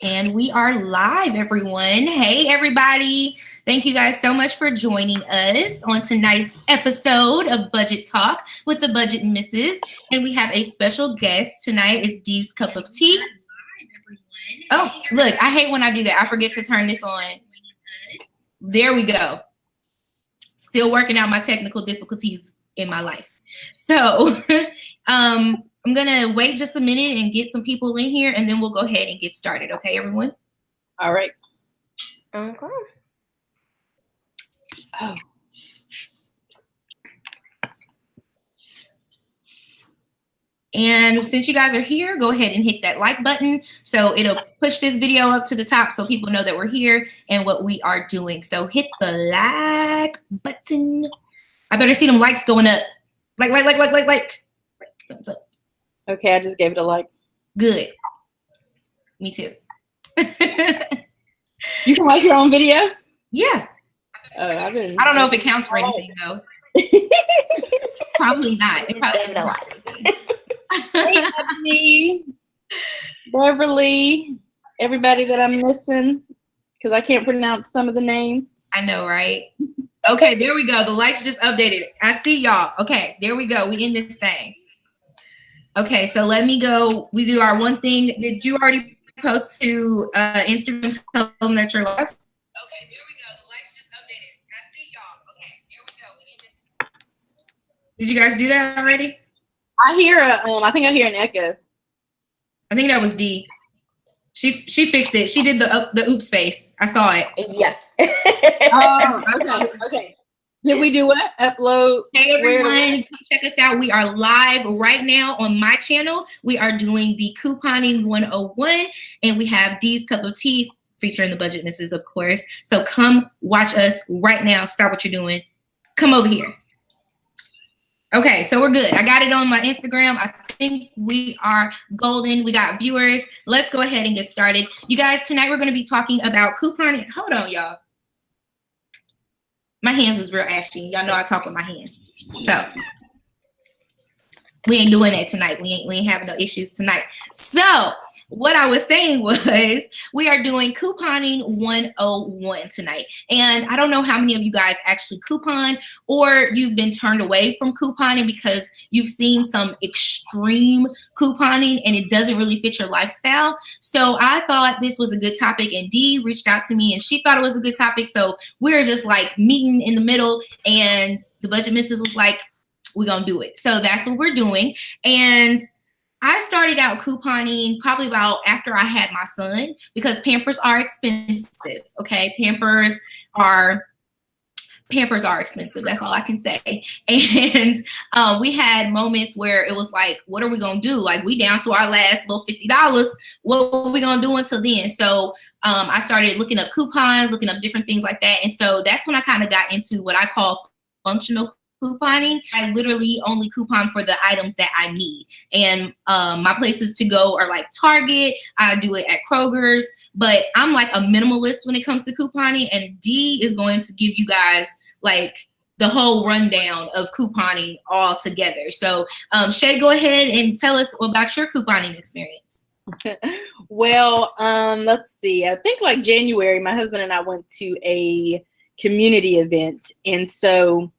And we are live, everyone. Hey, everybody. Thank you guys so much for joining us on tonight's episode of Budget Talk with the Budget Misses. And we have a special guest tonight. It's Dee's Cup of Tea. Oh, look, I hate when I do that. I forget to turn this on. There we go. Still working out my technical difficulties in my life. So, I'm going to wait just a minute and get some people in here, and then we'll go ahead and get started. Okay, everyone? All right. Okay. Oh. And since you guys are here, go ahead and hit that like button. So it'll push this video up to the top so people know that we're here and what we are doing. So hit the like button. I better see them likes going up. Like. Thumbs up. Okay, I just gave it a like. Good. Me too. You can like your own video? Yeah. I don't know if it counts for anything though. Probably not. It probably doesn't like. Hey, Ebony, Beverly, everybody that I'm missing because I can't pronounce some of the names. I know, right? Okay, there we go. The likes just updated. I see y'all. Okay, there we go. We in this thing. Okay, so let me go. We do our one thing. Did you already post to Instagram to tell them that you're live? Okay, there we go. The likes just updated. I see y'all. Okay, there we go. We in this. Did you guys do that already? I hear I think I hear an echo. I think that was Dee. She fixed it. She did the oops face. I saw it. Yeah. Okay. Did we do what? Upload? Hey everyone, come check us out. We are live right now on my channel. We are doing the couponing 101, and we have Dee's Cup of Tea featuring the Budget Misses, of course. So come watch us right now. Stop what you're doing. Come over here. Okay, so we're good. I got it on my Instagram. I think we are golden. We got viewers. Let's go ahead and get started. You guys, tonight we're going to be talking about couponing. Hold on, y'all. My hands was real ashy. Y'all know I talk with my hands. So we ain't doing that tonight. We ain't having no issues tonight. So what I was saying was we are doing couponing 101 tonight. And I don't know how many of you guys actually coupon or you've been turned away from couponing because you've seen some extreme couponing and it doesn't really fit your lifestyle. So I thought this was a good topic, and Dee reached out to me and she thought it was a good topic. So we're just like meeting in the middle, and the Budget Misses was like, we're going to do it. So that's what we're doing. And I started out couponing probably about after I had my son because Pampers are expensive. Okay, Pampers are expensive. That's all I can say. And we had moments where it was like, what are we gonna do? Like, we down to our last little $50. What are we gonna do until then? So I started looking up coupons, looking up different things like that. And so that's when I kind of got into what I call functional couponing. I literally only coupon for the items that I need. And my places to go are like Target. I do it at Kroger's, but I'm like a minimalist when it comes to couponing, and Dee is going to give you guys like the whole rundown of couponing all together. So Shay, go ahead and tell us about your couponing experience. Well, let's see. I think like January, my husband and I went to a community event, and so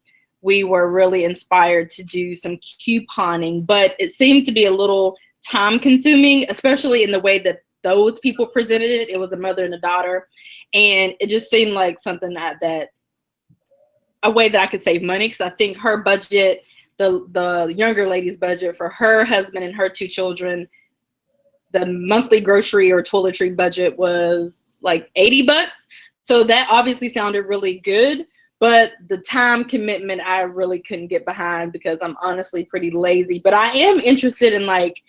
we were really inspired to do some couponing, but it seemed to be a little time consuming, especially in the way that those people presented it. It was a mother and a daughter, and it just seemed like something that a way that I could save money, because I think her budget, the younger lady's budget for her husband and her two children, the monthly grocery or toiletry budget was like $80. So that obviously sounded really good. But the time commitment, I really couldn't get behind because I'm honestly pretty lazy. But I am interested in like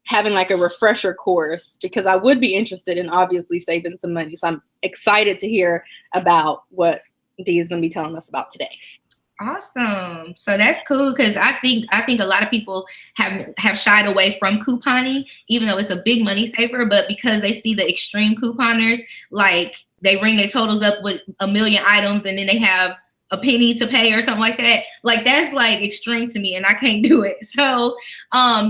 having like a refresher course, because I would be interested in obviously saving some money. So I'm excited to hear about what Dee is going to be telling us about today. Awesome. So that's cool, because I think a lot of people have shied away from couponing, even though it's a big money saver. But because they see the extreme couponers, like they ring their totals up with a million items and then they have a penny to pay or something like that. Like that's like extreme to me, and I can't do it. So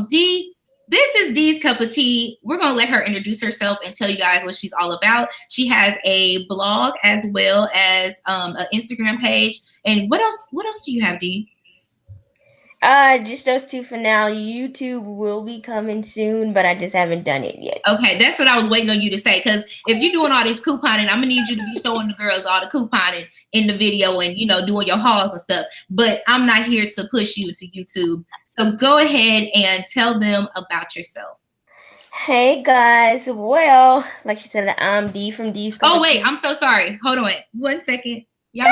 Dee, this is Dee's Cup of Tea. We're going to let her introduce herself and tell you guys what she's all about. She has a blog as well as an Instagram page. And what else do you have, Dee? Just those two for now. YouTube will be coming soon, but I just haven't done it yet. Okay, that's what I was waiting on you to say. Because if you're doing all this couponing, I'm gonna need you to be showing the girls all the couponing in the video and doing your hauls and stuff. But I'm not here to push you to YouTube. So go ahead and tell them about yourself. Hey guys, well, like you said, I'm Dee from Dees. Oh wait, I'm so sorry. Hold on 1 second. Y'all.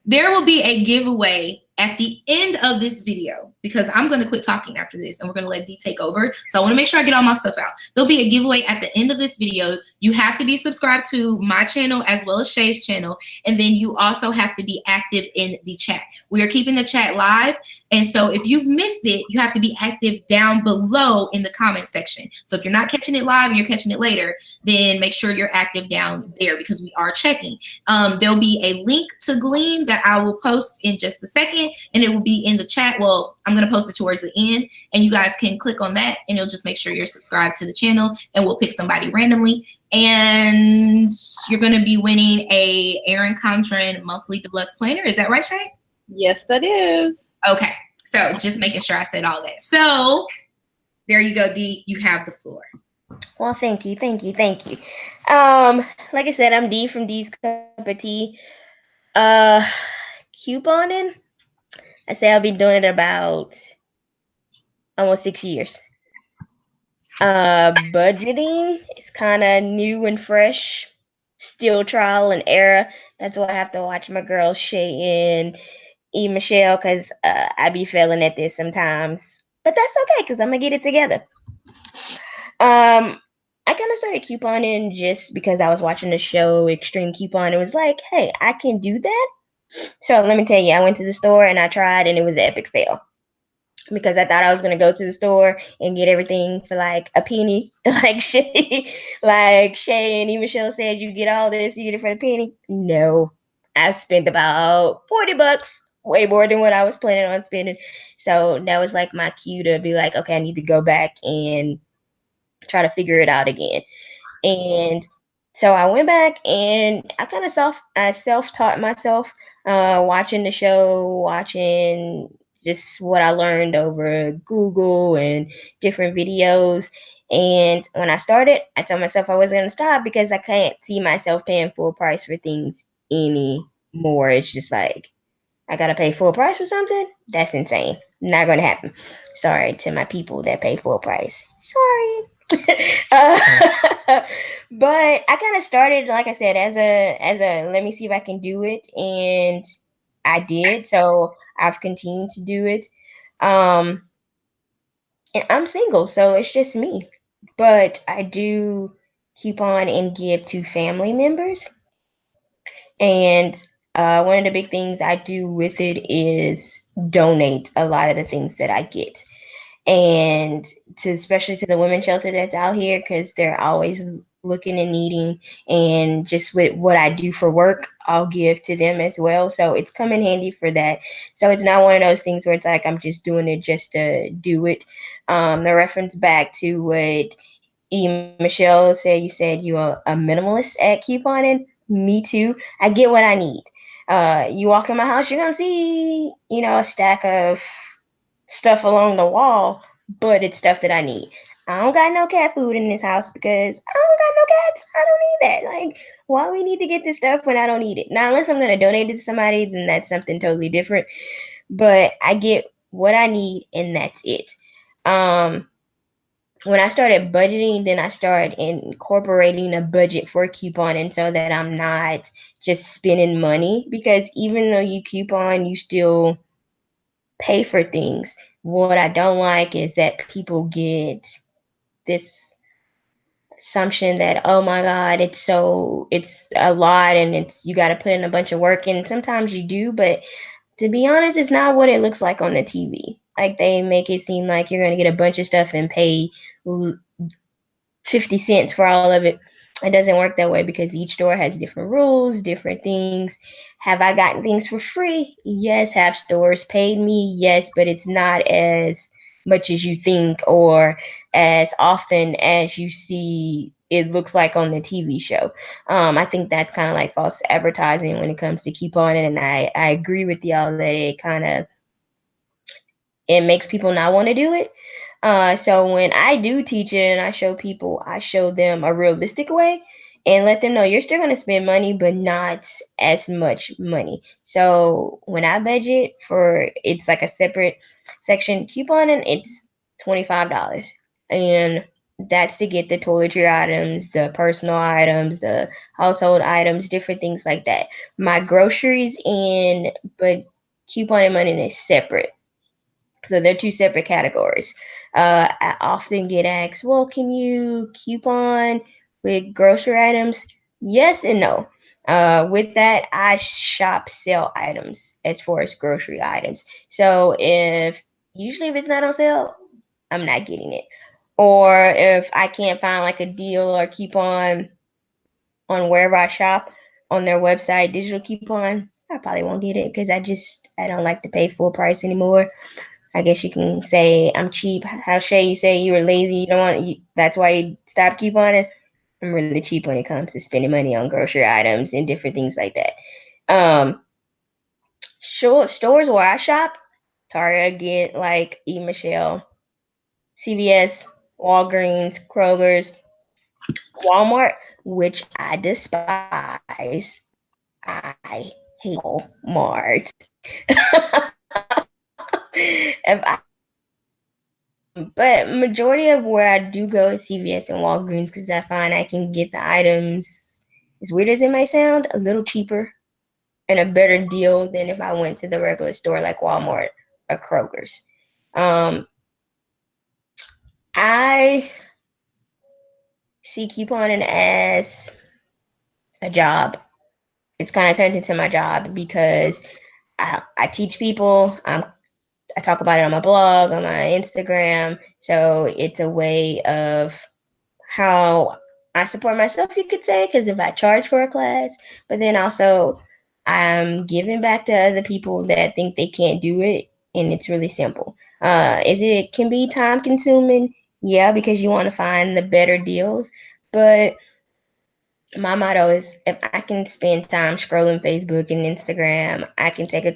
There will be a giveaway at the end of this video because I'm going to quit talking after this and we're going to let Dee take over. So I want to make sure I get all my stuff out. There'll be a giveaway at the end of this video. You have to be subscribed to my channel as well as Shay's channel. And then you also have to be active in the chat. We are keeping the chat live. And so if you've missed it, you have to be active down below in the comment section. So if you're not catching it live and you're catching it later, then make sure you're active down there because we are checking. There'll be a link to Gleam that I will post in just a second. And it will be in the chat. Well, I'm going to post it towards the end and you guys can click on that and it'll just make sure you're subscribed to the channel and we'll pick somebody randomly. And you're going to be winning a Erin Condren monthly deluxe planner. Is that right, Shay? Yes, that is. Okay. So just making sure I said all that. So there you go, Dee. You have the floor. Well, thank you. Like I said, I'm Dee from Dees Cup of Tea. Couponing, I say I'll be doing it about almost 6 years. Budgeting is kind of new and fresh, still trial and error. That's why I have to watch my girls Shay and E.Michelle because I be failing at this sometimes. But that's okay because I'm going to get it together. I kind of started couponing just because I was watching the show Extreme Coupon. It was like, hey, I can do that. So let me tell you, I went to the store and I tried and it was an epic fail. Because I thought I was going to go to the store and get everything for like a penny. Like Shay and E.Michelle said, you get all this, you get it for a penny. No, I spent about $40, way more than what I was planning on spending. So that was like my cue to be like, okay, I need to go back and try to figure it out again. And so I went back and I kind of self-taught myself, watching the show, watching just what I learned over Google and different videos. And when I started, I told myself I wasn't going to stop because I can't see myself paying full price for things anymore. It's just like, I got to pay full price for something? That's insane. Not going to happen. Sorry to my people that pay full price. Sorry. But I kind of started, like I said, as a let me see if I can do it, and I did. So I've continued to do it. And I'm single, so it's just me. But I do coupon and give to family members. And one of the big things I do with it is donate a lot of the things that I get. And especially to the women's shelter that's out here, because they're always looking and needing, and just with what I do for work, I'll give to them as well. So it's come in handy for that. So it's not one of those things where it's like I'm just doing it just to do it. The reference back to what E.Michelle said, you said you are a minimalist at couponing. Me too. I get what I need. You walk in my house, you're gonna see, a stack of stuff along the wall, but it's stuff that I need. I don't got no cat food in this house because I don't got no cats. I don't need that. Like, why we need to get this stuff when I don't need it? Now, unless I'm going to donate it to somebody, then that's something totally different. But I get what I need, and that's it. When I started budgeting, then I started incorporating a budget for couponing so that I'm not just spending money, because even though you coupon, you still pay for things. What I don't like is that people get this assumption that, oh my God, it's a lot and you got to put in a bunch of work. And sometimes you do, but to be honest, it's not what it looks like on the TV. Like, they make it seem like you're going to get a bunch of stuff and pay 50 cents for all of it. It doesn't work that way because each store has different rules, different things. Have I gotten things for free? Yes. Have stores paid me? Yes, but it's not as much as you think or as often as you see it looks like on the TV show. I think that's kind of like false advertising when it comes to couponing, and I agree with y'all that it makes people not want to do it. So when I do teach it and I show people, I show them a realistic way and let them know you're still going to spend money, but not as much money. So when I budget for, it's like a separate section couponing, it's $25. And that's to get the toiletry items, the personal items, the household items, different things like that. My groceries and but couponing money is separate. So they're two separate categories. I often get asked, well, can you coupon with grocery items? Yes and no. With that, I shop sale items as far as grocery items. So usually if it's not on sale, I'm not getting it. Or if I can't find like a deal or coupon on wherever I shop on their website, digital coupon, I probably won't get it because I don't like to pay full price anymore. I guess you can say I'm cheap. How Shay, you say you were lazy. You don't want. That's why you stopped couponing. I'm really cheap when it comes to spending money on grocery items and different things like that. Stores where I shop, Target, get like E.Michelle, CVS, Walgreens, Kroger's, Walmart, which I despise. I hate Walmart. if I But majority of where I do go is CVS and Walgreens because I find I can get the items, as weird as it may sound, a little cheaper and a better deal than if I went to the regular store like Walmart or Kroger's. I see couponing as a job. It's kind of turned into my job because I teach people. I talk about it on my blog, on my Instagram. So it's a way of how I support myself, you could say, because if I charge for a class, but then also I'm giving back to other people that think they can't do it, and it's really simple. Is it can be time consuming? Yeah, because you want to find the better deals, but my motto is if I can spend time scrolling Facebook and Instagram, I can take a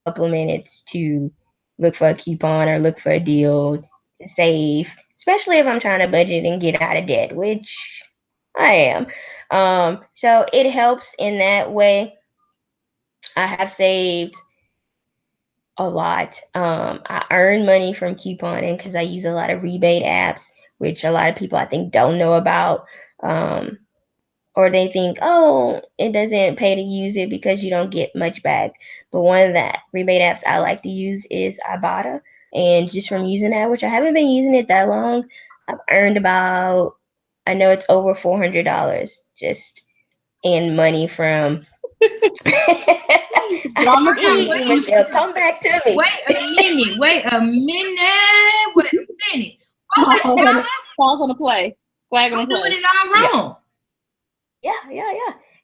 couple of minutes to look for a coupon or look for a deal to save, especially if I'm trying to budget and get out of debt, which I am. So it helps in that way. I have saved a lot. I earn money from couponing because I use a lot of rebate apps, which a lot of people I think don't know about. Um, or they think, oh, it doesn't pay to use it because you don't get much back. But one of the rebate apps I like to use is Ibotta. And just from using that, which I haven't been using it that long, I've earned about, I know it's over $400 just in money from. Drama queen. Michelle, come back to me. Wait a minute. Wait a minute. $400? Falls on the play. Flag on I'm the play. doing it all wrong. Yeah.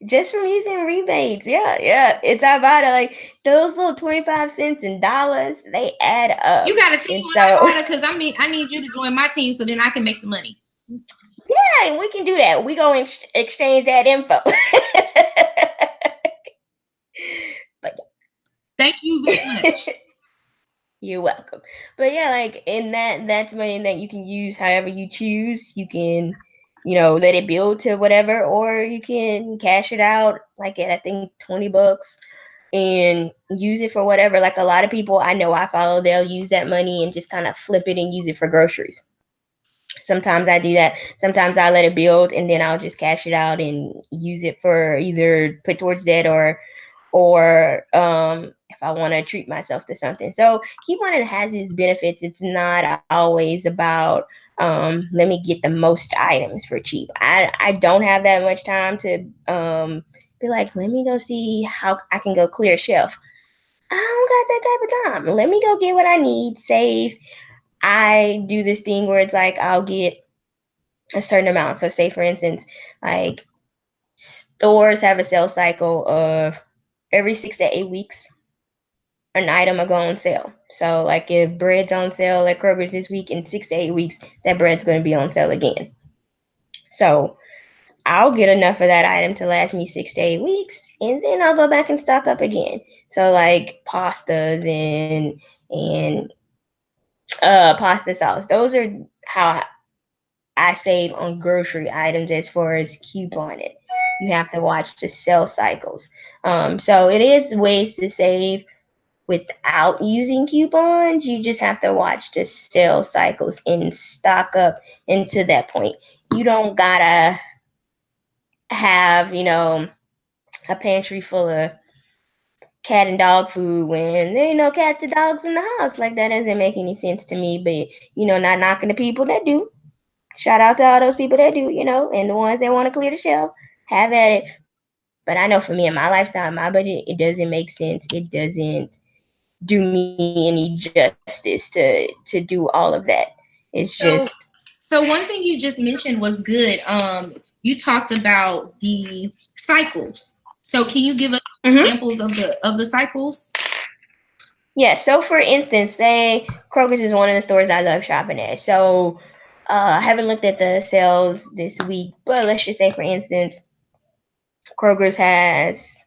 Just from using rebates. Yeah. It's about like those little 25 cents and dollars, they add up. You got a team on because I need you to join my team so then I can make some money. Yeah, we can do that. We gonna exchange that info. But thank you very much. You're welcome. But yeah, like in that's money that you can use however you choose. You can, let it build to whatever, or you can cash it out like at I think $20 and use it for whatever. Like a lot of people I know I follow, they'll use that money and just kind of flip it and use it for groceries. Sometimes I do that. Sometimes I let it build and then I'll just cash it out and use it for either put towards debt or if I want to treat myself to something. So couponing has its benefits. It's not always about let me get the most items for cheap. I don't have that much time to be like, let me go see how I can go clear a shelf. I don't got that type of time. Let me go get what I need, save. I do this thing where it's like I'll get a certain amount. So say for instance, like stores have a sales cycle of every 6 to 8 weeks. an item will go on sale. So like if bread's on sale at Kroger's this week, in 6 to 8 weeks, that bread's going to be on sale again. So I'll get enough of that item to last me 6 to 8 weeks, and then I'll go back and stock up again. So like pastas and pasta sauce. Those are how I save on grocery items as far as couponing. You have to watch the sale cycles. So it is ways to save without using coupons. You just have to watch the sale cycles and stock up into that point. You don't gotta have, a pantry full of cat and dog food when there ain't no cats and dogs in the house. Like that doesn't make any sense to me. But not knocking the people that do. Shout out to all those people that do, and the ones that want to clear the shelf, have at it. But I know for me and my lifestyle, my budget, it doesn't make sense. It doesn't do me any justice to do all of that. It's just So one thing you just mentioned was good. You talked about the cycles. So can you give us examples of the cycles? Yeah. So for instance, say Kroger's is one of the stores I love shopping at. So I haven't looked at the sales this week, but let's just say for instance, Kroger's has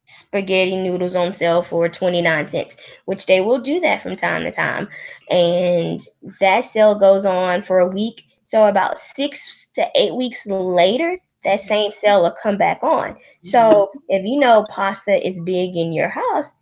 spaghetti noodles on sale for 29 cents, which they will do that from time to time. And that sale goes on for a week. So about 6 to 8 weeks later, that same sale will come back on. So if pasta is big in your house,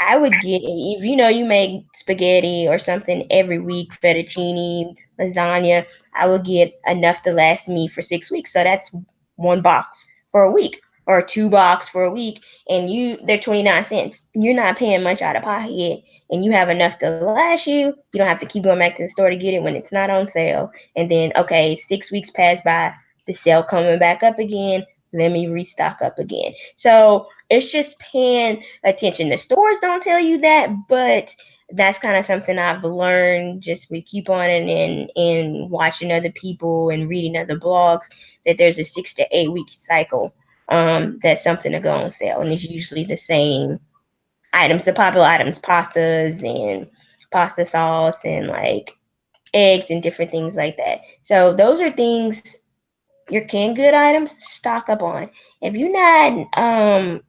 I would get, if you make spaghetti or something every week, fettuccine, lasagna, I would get enough to last me for 6 weeks. So that's one box for a week or two box for a week, and they're 29 cents. You're not paying much out of pocket, and you have enough to last you. You don't have to keep going back to the store to get it when it's not on sale. And then, okay, 6 weeks pass by, the sale coming back up again. Let me restock up again. So it's just paying attention. The stores don't tell you that, but that's kind of something I've learned just with couponing and watching other people and reading other blogs, that there's a 6 to 8 week cycle. That's something to go on sale, and it's usually the same items, the popular items, pastas and pasta sauce and like eggs and different things like that. So those are things, your canned good items, stock up on. If you're not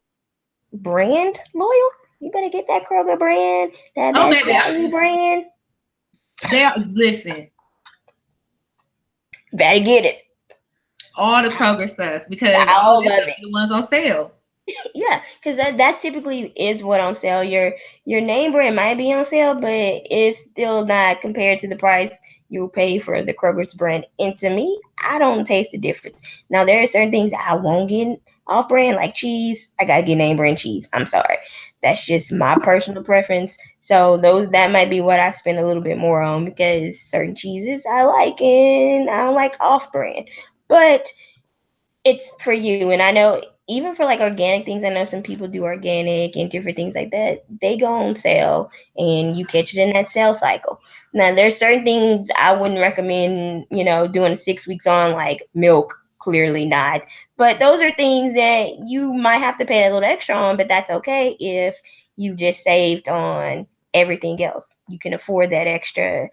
brand loyal, you better get that Kroger brand, that Best Value brand. Listen. Better get it. All the Kroger stuff, because all of it. The ones on sale. Yeah, because that's typically is what on sale. Your name brand might be on sale, but it's still not compared to the price you'll pay for the Kroger's brand. And to me, I don't taste the difference. Now there are certain things I won't get off brand, like cheese. I gotta get name brand cheese. I'm sorry. That's just my personal preference. So that might be what I spend a little bit more on, because certain cheeses I like and I don't like off brand. But it's for you. And I know even for like organic things, I know some people do organic and different things like that. They go on sale and you catch it in that sale cycle. Now there's certain things I wouldn't recommend, doing 6 weeks on, like milk, clearly not. But those are things that you might have to pay a little extra on, but that's okay if you just saved on everything else. You can afford that extra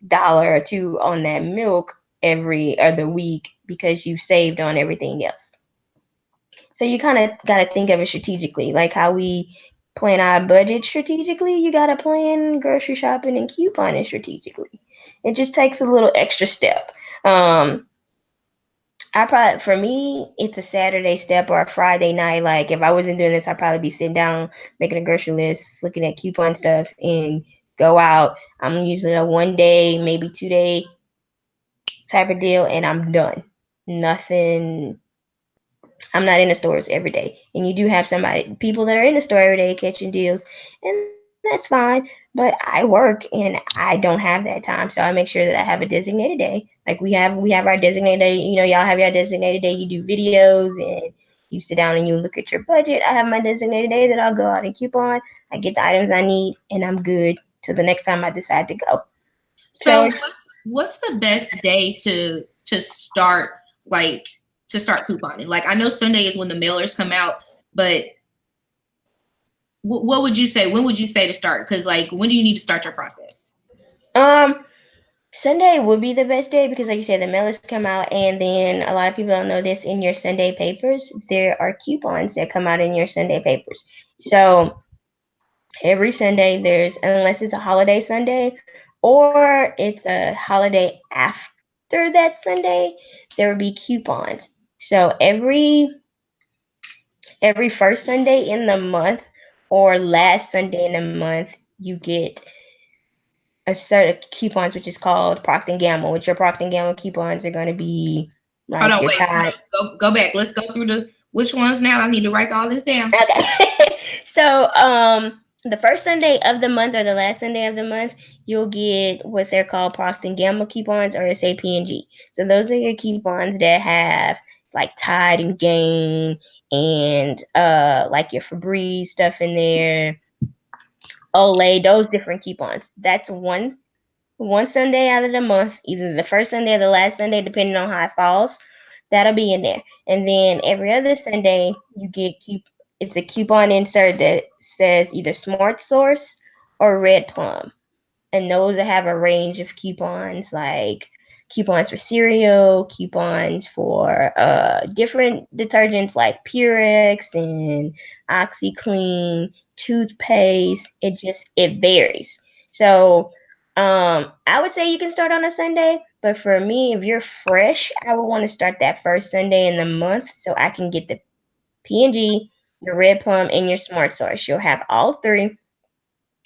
dollar or two on that milk every other week because you've saved on everything else. So you kind of got to think of it strategically, like how we plan our budget strategically. You got to plan grocery shopping and couponing strategically. It just takes a little extra step. For me, it's a Saturday step or a Friday night. Like if I wasn't doing this, I'd probably be sitting down, making a grocery list, looking at coupon stuff, and go out. I'm usually a 1 day, maybe 2 day type of deal, and I'm done. Nothing. I'm not in the stores every day. And you do have people that are in the store every day catching deals, and that's fine. But I work and I don't have that time. So I make sure that I have a designated day. Like we have our designated day, y'all have your designated day. You do videos and you sit down and you look at your budget. I have my designated day that I'll go out and coupon. I get the items I need and I'm good till the next time I decide to go. So what's the best day to start couponing? Like I know Sunday is when the mailers come out, but What would you say? When would you say to start? Because like, when do you need to start your process? Sunday would be the best day because, like you said, the mailers come out, and then a lot of people don't know this. In your Sunday papers, there are coupons that come out in your Sunday papers. So every Sunday, unless it's a holiday Sunday or it's a holiday after that Sunday, there will be coupons. So every first Sunday in the month or last Sunday in the month, you get a set of coupons, which is called Procter & Gamble, which your Procter & Gamble coupons are going to be Hold like on, your wait, hold Tide. on. Go back. Let's go through which ones now. I need to write all this down. Okay. So, the first Sunday of the month or the last Sunday of the month, you'll get what they're called Procter & Gamble coupons, or say P&G. So those are your coupons that have like Tide and Gain and like your Febreze stuff in there, Olay, those different coupons. That's one Sunday out of the month, either the first Sunday or the last Sunday, depending on how it falls. That'll be in there. And then every other Sunday, you get it's a coupon insert that says either Smart Source or Red Plum. And those that have a range of coupons, like coupons for cereal, coupons for different detergents like Purex and OxyClean, toothpaste. It varies. So I would say you can start on a Sunday, but for me, if you're fresh, I would want to start that first Sunday in the month so I can get the P&G, your Red Plum, and your Smart Source. You'll have all three,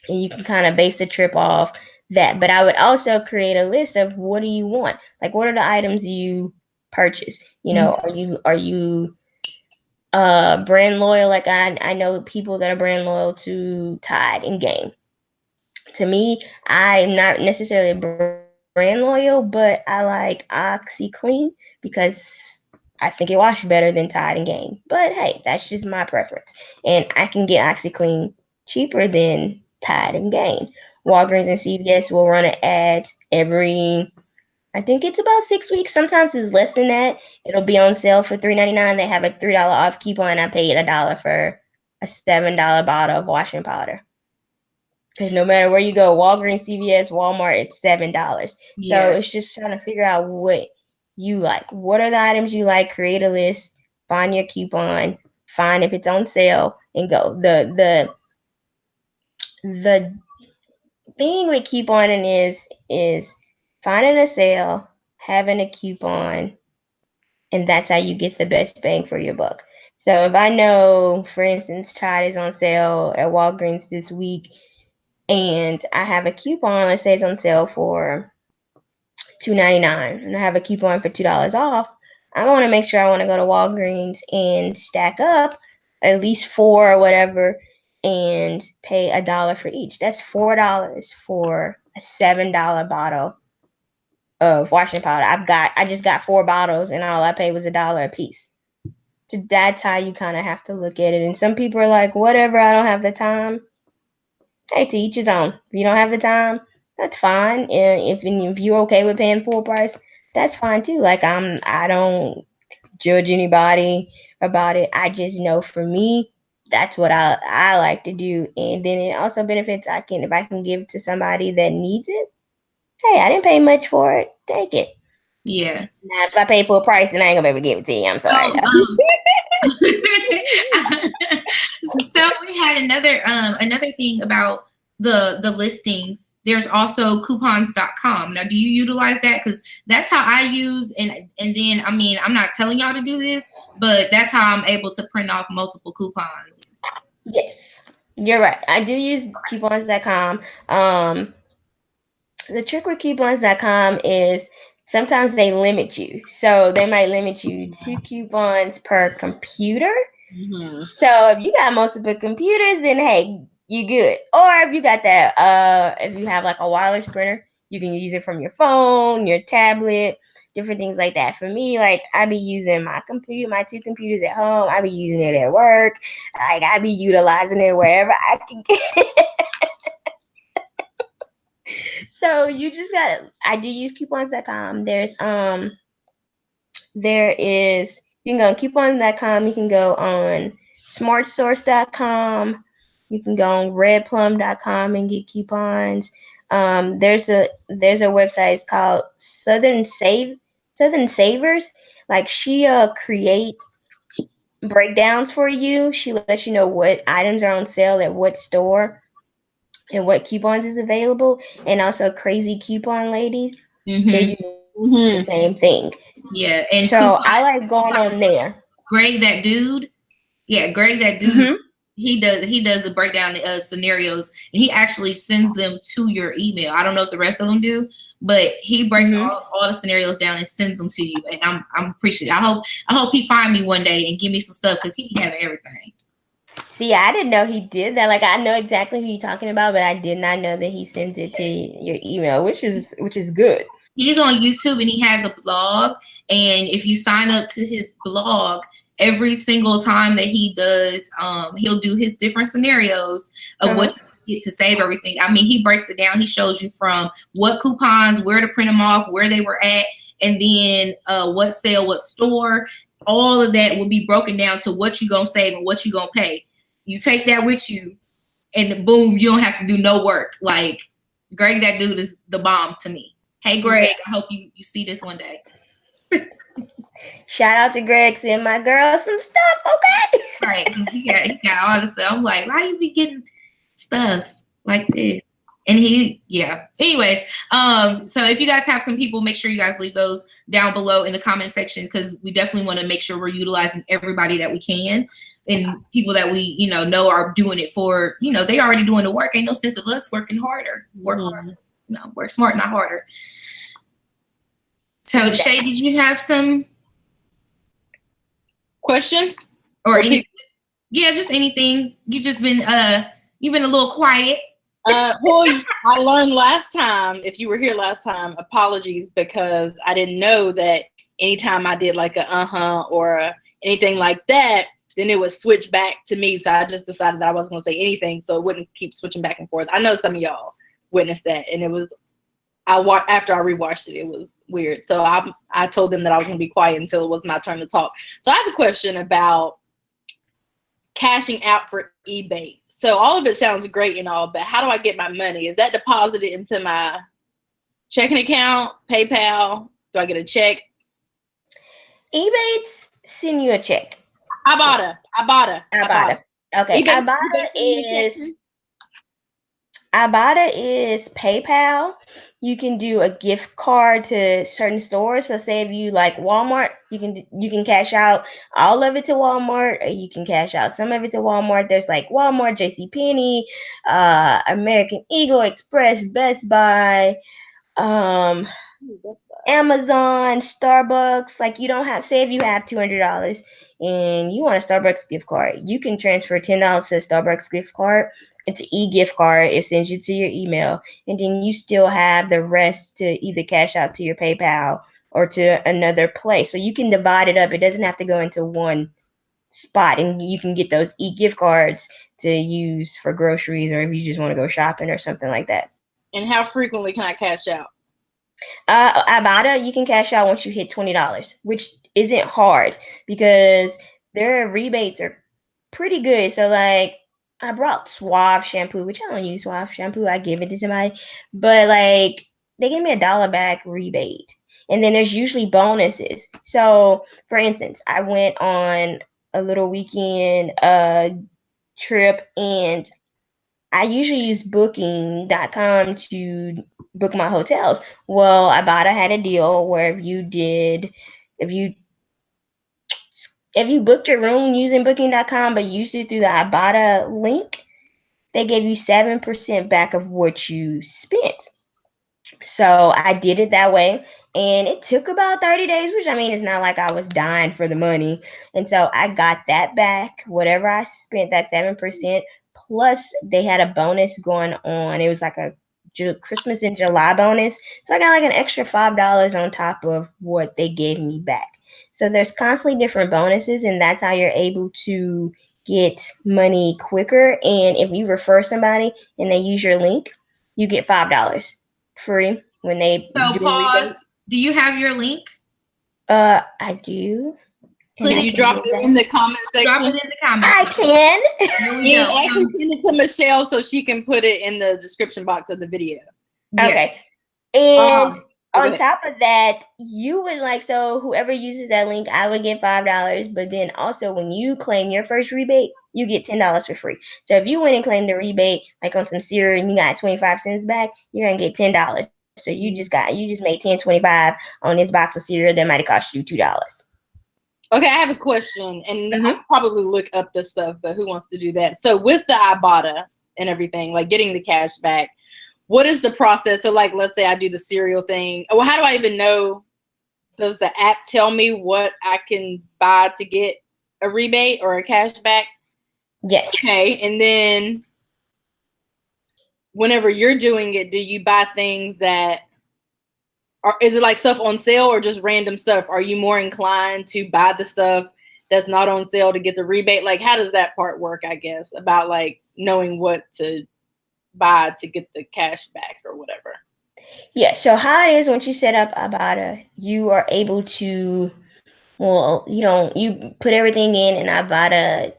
and you can kind of base the trip off that. But I would also create a list of what do you want? Like, what are the items you purchase? You know, are you brand loyal? Like I know people that are brand loyal to Tide and Gain. To me, I'm not necessarily brand loyal, but I like OxyClean because I think it washes better than Tide and Gain. But hey, that's just my preference. And I can get OxyClean cheaper than Tide and Gain. Walgreens and CVS will run an ad every, I think it's about 6 weeks. Sometimes it's less than that. It'll be on sale for $3.99. They have a $3 off coupon. I paid $1 for a $7 bottle of washing powder. Because no matter where you go, Walgreens, CVS, Walmart, it's $7. So Yeah. it's just trying to figure out what you like. What are the items you like? Create a list, find your coupon, find if it's on sale, and go. The thing with couponing is finding a sale, having a coupon, and that's how you get the best bang for your buck. So if I know, for instance, Tide is on sale at Walgreens this week, and I have a coupon, let's say it's on sale for $2.99, and I have a coupon for $2 off, I want to make sure I want to go to Walgreens and stack up at least four or whatever and pay $1 for each. That's $4 for a $7 bottle of washing powder. I just got 4 bottles and all I paid was $1 a piece. So that's how you kind of have to look at it. And some people are like, whatever, I don't have the time. Hey, to each his own. If you don't have the time, that's fine. And if you're okay with paying full price, that's fine too. Like I don't judge anybody about it. I just know for me, that's what I like to do. And then it also benefits if I can give it to somebody that needs it. Hey, I didn't pay much for it. Take it. Yeah. Now if I pay full price, then I ain't gonna be able to give it to you. I'm sorry. So we had another thing about the listings. There's also coupons.com. Now, do you utilize that? Because that's how I use, and then I mean, I'm not telling y'all to do this, but that's how I'm able to print off multiple coupons. Yes, you're right. I do use coupons.com. The trick with coupons.com is sometimes they limit you. So they might limit you 2 coupons per computer. Mm-hmm. So if you got multiple computers, then hey, you good. Or if you got that, if you have like a wireless printer, you can use it from your phone, your tablet, different things like that. For me, like I be using my 2 computers at home. I be using it at work. Like I be utilizing it wherever I can get it. So you just gotta. I do use coupons.com. You can go on coupons.com. You can go on smartsource.com. You can go on redplum.com and get coupons. There's a website, it's called Southern Savers. Like she create breakdowns for you. She lets you know what items are on sale at what store and what coupons is available. And also Crazy Coupon Ladies, they do the same thing. Yeah, and so I like going on there. Greg, that dude. Yeah, Greg, that dude. He does the breakdown scenarios, and he actually sends them to your email. I don't know if the rest of them do, but he breaks all the scenarios down and sends them to you. And I'm appreciative. I hope he find me one day and give me some stuff because he be having everything. See, I didn't know he did that. Like, I know exactly who you're talking about, but I did not know that he sends it to your email, which is good. He's on YouTube and he has a blog, and if you sign up to his blog, every single time that he does, he'll do his different scenarios of what you get to save everything. I mean, he breaks it down. He shows you from what coupons, where to print them off, where they were at, and then what sale, what store. All of that will be broken down to what you gonna save and what you gonna pay. You take that with you, and boom, you don't have to do no work. Like, Greg, that dude is the bomb to me. Hey, Greg, I hope you see this one day. Shout out to Greg, send my girl some stuff, okay? Right, because he got all the stuff. I'm like, why you be getting stuff like this? And anyways, so if you guys have some people, make sure you guys leave those down below in the comment section, because we definitely want to make sure we're utilizing everybody that we can, and people that we know are doing it for, they already doing the work. Ain't no sense of us working harder. Work harder. No, work smart, not harder. So Shay, did you have some questions or any? Yeah, just anything. You've been a little quiet. Well, I learned last time, if you were here last time, apologies, because I didn't know that anytime I did like a or anything like that, then it would switch back to me. So I just decided that I wasn't going to say anything so it wouldn't keep switching back and forth. I know some of y'all witnessed that, and it was, after I rewatched it, it was weird. So I told them that I was going to be quiet until it was my turn to talk. So I have a question about cashing out for Ebates. So all of it sounds great and all, but how do I get my money? Is that deposited into my checking account, PayPal? Do I get a check? Ebates send you a check. Ibotta. Okay, Ibotta is PayPal. You can do a gift card to certain stores. So say if you like Walmart, you can cash out all of it to Walmart, or you can cash out some of it to Walmart. There's like Walmart, JCPenney, American Eagle, Express, Best Buy, Amazon, Starbucks. Like, you don't have, say if you have $200 and you want a Starbucks gift card, you can transfer $10 to a Starbucks gift card. It's an e-gift card. It sends you to your email, and then you still have the rest to either cash out to your PayPal or to another place. So you can divide it up. It doesn't have to go into one spot, and you can get those e-gift cards to use for groceries, or if you just want to go shopping or something like that. And how frequently can I cash out? Ibotta, you can cash out once you hit $20, which isn't hard because their rebates are pretty good. So like, I brought Suave shampoo, which I don't use Suave shampoo. I give it to somebody, but like, they gave me $1 back rebate. And then there's usually bonuses. So for instance, I went on a little weekend trip, and I usually use booking.com to book my hotels. Well, Ibotta had a deal where if you booked your room using booking.com but used it through the Ibotta link, they gave you 7% back of what you spent. So I did it that way, and it took about 30 days, which, I mean, it's not like I was dying for the money. And so I got that back, whatever I spent, that 7%, plus they had a bonus going on. It was like a Christmas in July bonus. So I got like an extra $5 on top of what they gave me back. So there's constantly different bonuses, and that's how you're able to get money quicker. And if you refer somebody and they use your link, you get $5 free when they do pause. Do you have your link? I do. Put Can it, you drop it in the comment drop section? it in the comments. I can. There we And go. actually send it to Michelle so she can put it in the description box of the video. Yeah. Okay. And on okay. top of that, you would like, so whoever uses that link, I would get $5. But then also when you claim your first rebate, you get $10 for free. So if you went and claimed the rebate, like on some cereal, and you got 25 cents back, you're gonna get $10. So you just made $10.25 on this box of cereal that might have cost you $2. Okay, I have a question, and I'll probably look up this stuff, but who wants to do that? So with the Ibotta and everything, like getting the cash back, what is the process? So like, let's say I do the cereal thing. Well, how do I even know? Does the app tell me what I can buy to get a rebate or a cash back? Yes. Okay, and then whenever you're doing it, do you buy things that is it like stuff on sale or just random stuff? Are you more inclined to buy the stuff that's not on sale to get the rebate? Like, how does that part work, I guess, about like knowing what to buy to get the cash back or whatever? Yeah, so how it is once you set up Ibotta, you are able to, well, you put everything in and Ibotta,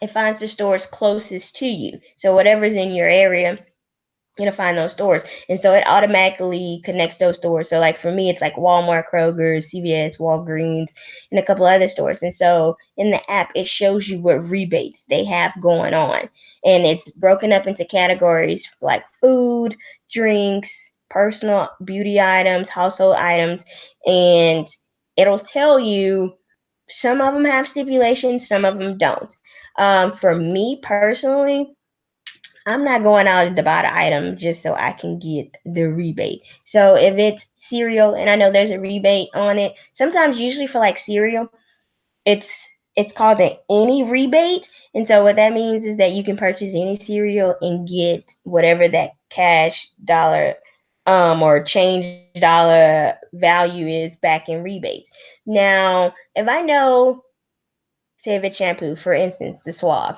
it finds the stores closest to you. So whatever's in your area, you're gonna find those stores. And so it automatically connects those stores. So like for me, it's like Walmart, Kroger, CVS, Walgreens, and a couple other stores. And so in the app, it shows you what rebates they have going on. And it's broken up into categories like food, drinks, personal beauty items, household items, and it'll tell you some of them have stipulations, some of them don't. For me personally, I'm not going out to buy the item just so I can get the rebate. So if it's cereal and I know there's a rebate on it, sometimes usually for like cereal, it's called an any rebate. And so what that means is that you can purchase any cereal and get whatever that cash dollar or change dollar value is back in rebates. Now, if I know, say if it's shampoo, for instance, the Suave,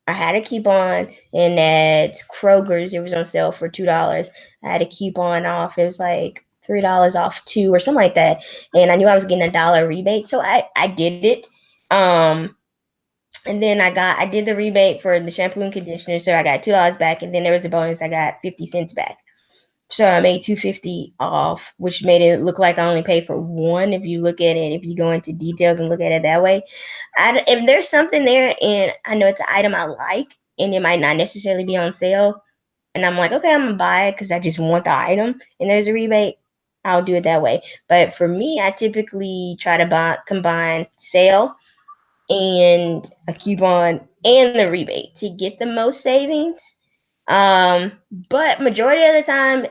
I had a coupon and at Kroger's it was on sale for $2. I had a coupon off. It was like $3 off two or something like that. And I knew I was getting $1 rebate. So I did it. And then I did the rebate for the shampoo and conditioner. So I got $2 back. And then there was a bonus. I got 50 cents back. So I made $2.50 off, which made it look like I only paid for one. If you look at it, if you go into details and look at it that way, if there's something there and I know it's an item I like and it might not necessarily be on sale, and I'm like, okay, I'm gonna buy it because I just want the item and there's a rebate, I'll do it that way. But for me, I typically try to combine sale and a coupon and the rebate to get the most savings. But majority of the time,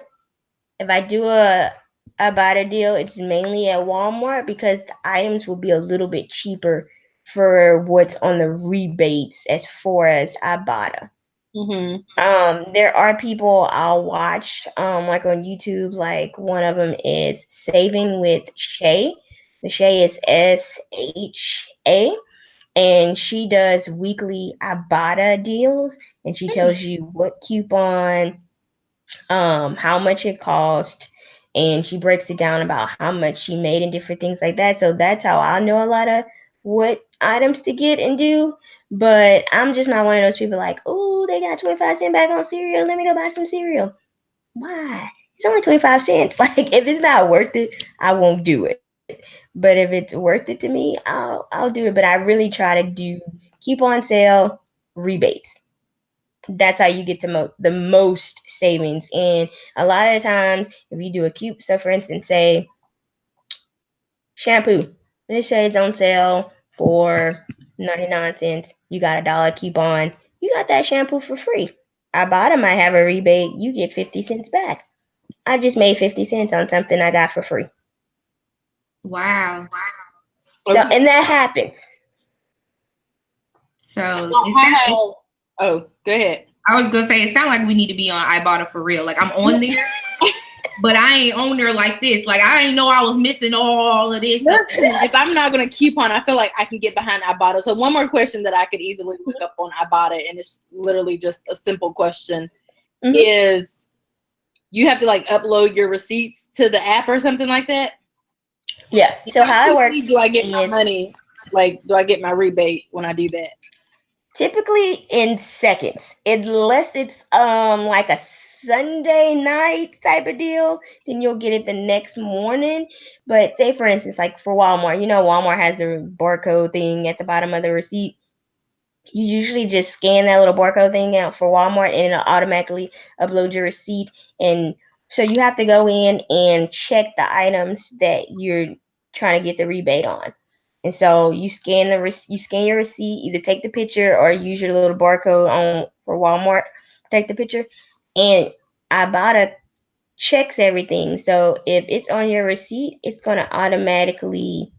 if I do a Ibotta deal, it's mainly at Walmart because the items will be a little bit cheaper for what's on the rebates as far as Ibotta. There are people I'll watch, like on YouTube, like one of them is Saving with Shay. The Shay is SHA, and she does weekly Ibotta deals, and she tells you what coupon, how much it cost, and she breaks it down about how much she made and different things like that. So that's how I know a lot of what items to get and do. But I'm just not one of those people like, oh, they got 25 cents back on cereal. Let me go buy some cereal. Why? It's only 25 cents. Like if it's not worth it, I won't do it. But if it's worth it to me, I'll do it. But I really try to keep on sale rebates. That's how you get the most savings. And a lot of the times, if you do a cute stuff, for instance, say shampoo, let's say it's on sale for 99 cents, you got $1 coupon, you got that shampoo for free. Ibotta might have a rebate, you get 50 cents back. I just made 50 cents on something I got for free. Wow. So, and that happens. So go ahead. I was gonna say it sounds like we need to be on Ibotta for real. Like I'm on there, but I ain't on there like this. Like I ain't know I was missing all of this. Listen, if I'm not gonna coupon, I feel like I can get behind Ibotta. So one more question that I could easily look up on Ibotta, and it's literally just a simple question, is you have to like upload your receipts to the app or something like that? Yeah. So how it works Do I get my is money? Like, do I get my rebate when I do that? typically in seconds, unless it's like a Sunday night type of deal, then you'll get it the next morning. But say for instance, like for Walmart, Walmart has the barcode thing at the bottom of the receipt. You usually just scan that little barcode thing out for Walmart and it'll automatically upload your receipt. And so you have to go in and check the items that you're trying to get the rebate on. And so you scan your receipt, either take the picture or use your little barcode on for Walmart, take the picture. And Ibotta checks everything. So if it's on your receipt, it's gonna automatically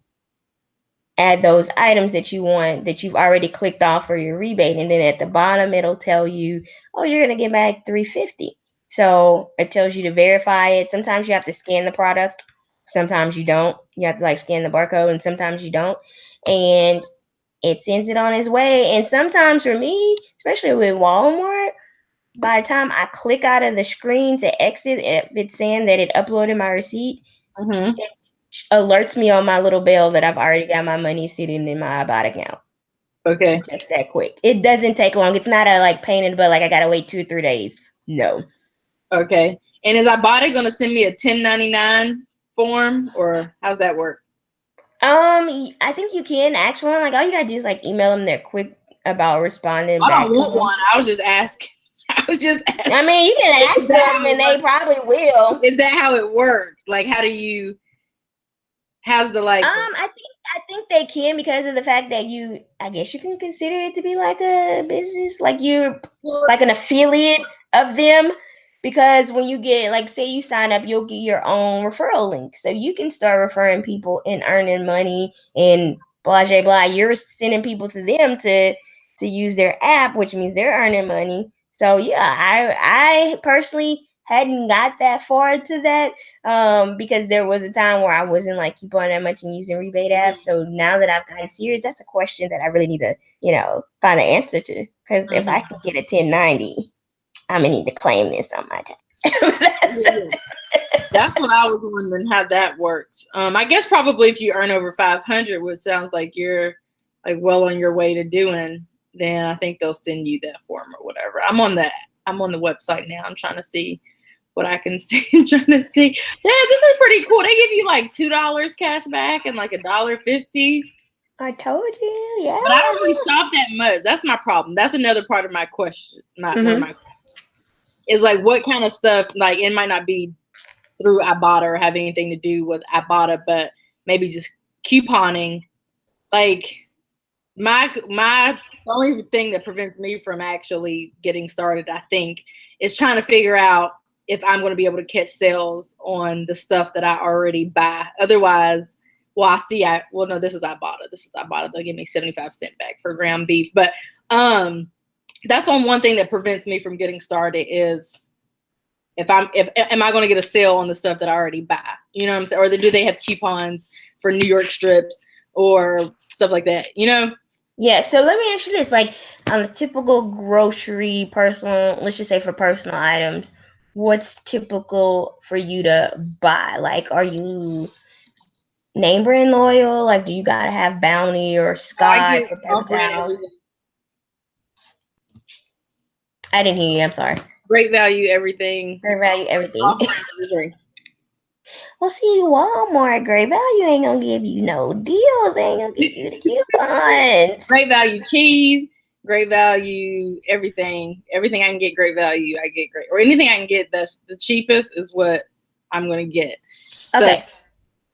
add those items that you want that you've already clicked off for your rebate, and then at the bottom it'll tell you, oh, you're gonna get back $3.50. So it tells you to verify it. Sometimes you have to scan the product, sometimes you don't. You have to like scan the barcode, and sometimes you don't. And it sends it on its way. And sometimes for me, especially with Walmart, by the time I click out of the screen to exit, if it's saying that it uploaded my receipt, Mm-hmm. alerts me on my little bell that I've already got my money sitting in my Ibotta account. Okay. Just that quick. It doesn't take long. It's not a like pain in the butt, like I gotta wait 2 or 3 days. No. Okay. And is Ibotta gonna send me a 1099 form, or how's that work? I think you can ask for one. Like all you gotta do is like email them. They're quick about responding I back don't to want you. one. I was just asking. I was just asking. I mean, you can ask them, and they probably will. Is that how it works? Like, how's the like? I think they can because of the fact that I guess you can consider it to be like a business, like you're like an affiliate of them. Because when you get, like, say you sign up, you'll get your own referral link, so you can start referring people and earning money and blah blah blah. You're sending people to them to use their app, which means they're earning money. So yeah, I personally hadn't got that far to that because there was a time where I wasn't like couponing that much and using rebate apps. So now that I've gotten serious, that's a question that I really need to, find an answer to. Because if I can get a 1090, I'm gonna need to claim this on my tax. That's what I was wondering how that works. I guess probably if you earn over 500, which sounds like you're like well on your way to doing, then I think they'll send you that form or whatever. I'm on the website now. I'm trying to see what I can see. I'm trying to see. Yeah, this is pretty cool. They give you like $2 cash back and like $1.50. I told you, yeah. But I don't really shop that much. That's my problem. That's another part of my question. One of my questions is like, what kind of stuff? Like, it might not be through Ibotta or have anything to do with Ibotta, but maybe just couponing. Like, the only thing that prevents me from actually getting started, I think, is trying to figure out if I'm going to be able to catch sales on the stuff that I already buy. Otherwise, no, this is Ibotta. They'll give me 75 cents back for ground beef. But that's on one thing that prevents me from getting started is am I going to get a sale on the stuff that I already buy? You know what I'm saying? Or do they have coupons for New York strips or stuff like that? Yeah, so let me ask you this. Like, on a typical grocery let's just say for personal items, what's typical for you to buy? Like, are you name brand loyal? Like, do you gotta have Bounty or Scott or paper towels? I didn't hear you. I'm sorry. Great value, everything. Great value, everything. Well, see, Walmart Great Value ain't gonna give you no deals. Ain't gonna give you the coupons. Great value cheese. Great value, everything. Everything I can get great value, I get great. Or anything I can get that's the cheapest is what I'm going to get. Okay.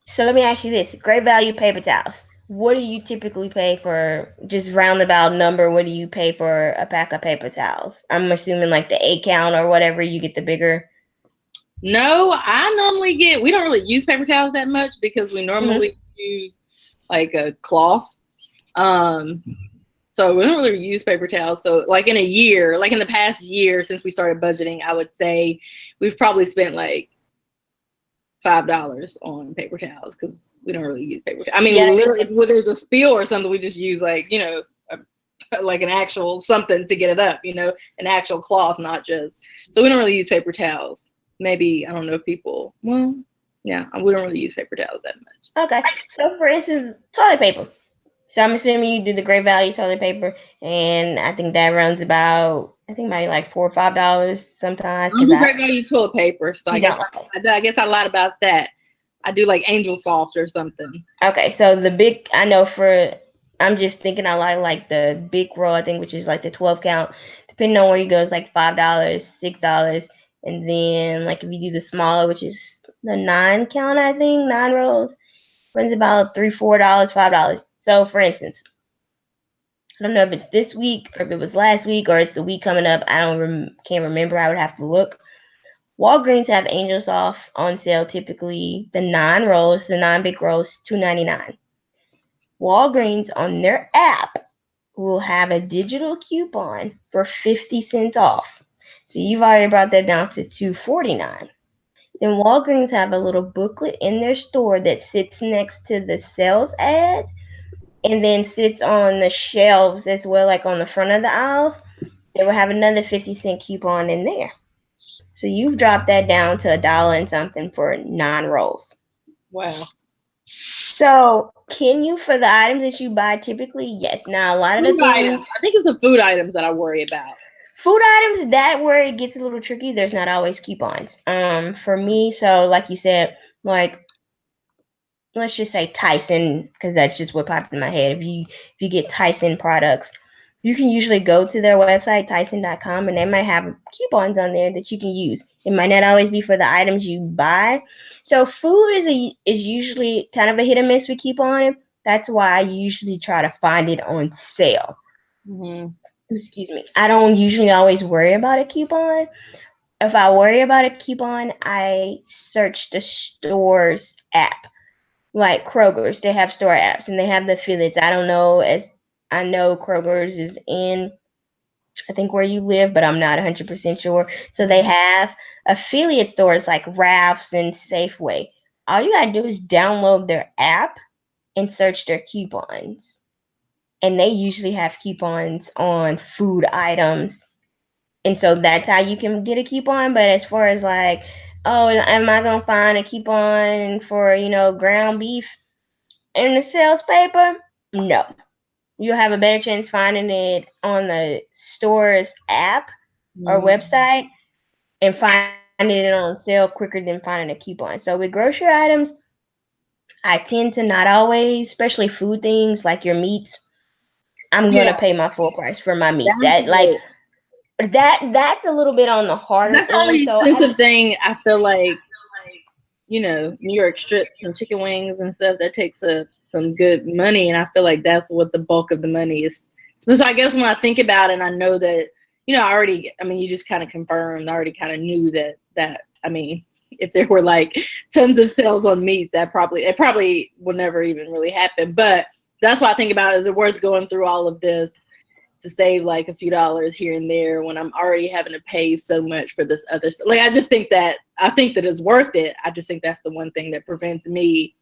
So let me ask you this. Great value paper towels. What do you typically pay for, just roundabout number, what do you pay for a pack of paper towels? I'm assuming like the 8 count or whatever, you get the bigger. No, we don't really use paper towels that much because we normally use like a cloth. So we don't really use paper towels. So like in the past year since we started budgeting, I would say we've probably spent like $5 on paper towels because we don't really use paper towels. I mean, literally, if there's a spill or something, we just use like, like an actual something to get it up, an actual cloth, not just. So we don't really use paper towels. Maybe, I don't know if people, well, Yeah, we don't really use paper towels that much. Okay. So for instance, toilet paper. So I'm assuming you do the Great Value toilet paper, and I think that runs about, I think maybe like $4 or $5 sometimes. I don't do Great Value toilet paper, so I guess I lied about that. I do like Angel Soft or something. Okay, so the big, I know for, I'm just thinking I like the big roll, I think, which is like the 12 count. Depending on where you go, it's like $5, $6. And then like if you do the smaller, which is the 9 count, I think, 9 rolls, runs about $3, $4, $5. So for instance, I don't know if it's this week or if it was last week or it's the week coming up. I can't remember. I would have to look. Walgreens have Angel Soft on sale. Typically, the 9 rolls, the 9 big rolls, $2.99. Walgreens on their app will have a digital coupon for 50 cents off. So you've already brought that down to $2.49. Then Walgreens have a little booklet in their store that sits next to the sales ads and then sits on the shelves as well, like on the front of the aisles. They will have another 50-cent coupon in there. So you've dropped that down to $1 and something for 9 rolls. Wow. So can you, for the items that you buy typically? Yes. Now a lot of the things, items. I think it's the food items that I worry about. Food items, that where it gets a little tricky. There's not always coupons. For me, so like you said, like let's just say Tyson, because that's just what popped in my head. If you get Tyson products, you can usually go to their website, Tyson.com, and they might have coupons on there that you can use. It might not always be for the items you buy. So food is usually kind of a hit or miss with coupon. That's why I usually try to find it on sale. Mm-hmm. Excuse me. I don't usually always worry about a coupon. If I worry about a coupon, I search the store's app. Like Kroger's, they have store apps and they have the affiliates. I know Kroger's is in, I think, where you live, but I'm not 100% sure. So they have affiliate stores like Ralph's and Safeway. All you gotta do is download their app and search their coupons. And they usually have coupons on food items. And so that's how you can get a coupon. But as far as like, oh, am I gonna find a coupon for, ground beef in the sales paper? No. You'll have a better chance finding it on the store's app or website and finding it on sale quicker than finding a coupon. So with grocery items, I tend to not always, especially food things like your meats, I'm gonna pay my full price for my meat. That's a little bit on the harder That's end. the only expensive thing I feel like, New York strips and chicken wings and stuff, that takes some good money. And I feel like that's what the bulk of the money is. So I guess when I think about it, and I know that, you just kind of confirmed, I already kind of knew that, if there were like tons of sales on meats, it probably will never even really happen. But that's what I think about. Is it worth going through all of this to save like a few dollars here and there when I'm already having to pay so much for this other stuff? Like, I think that it's worth it. I just think that's the one thing that prevents me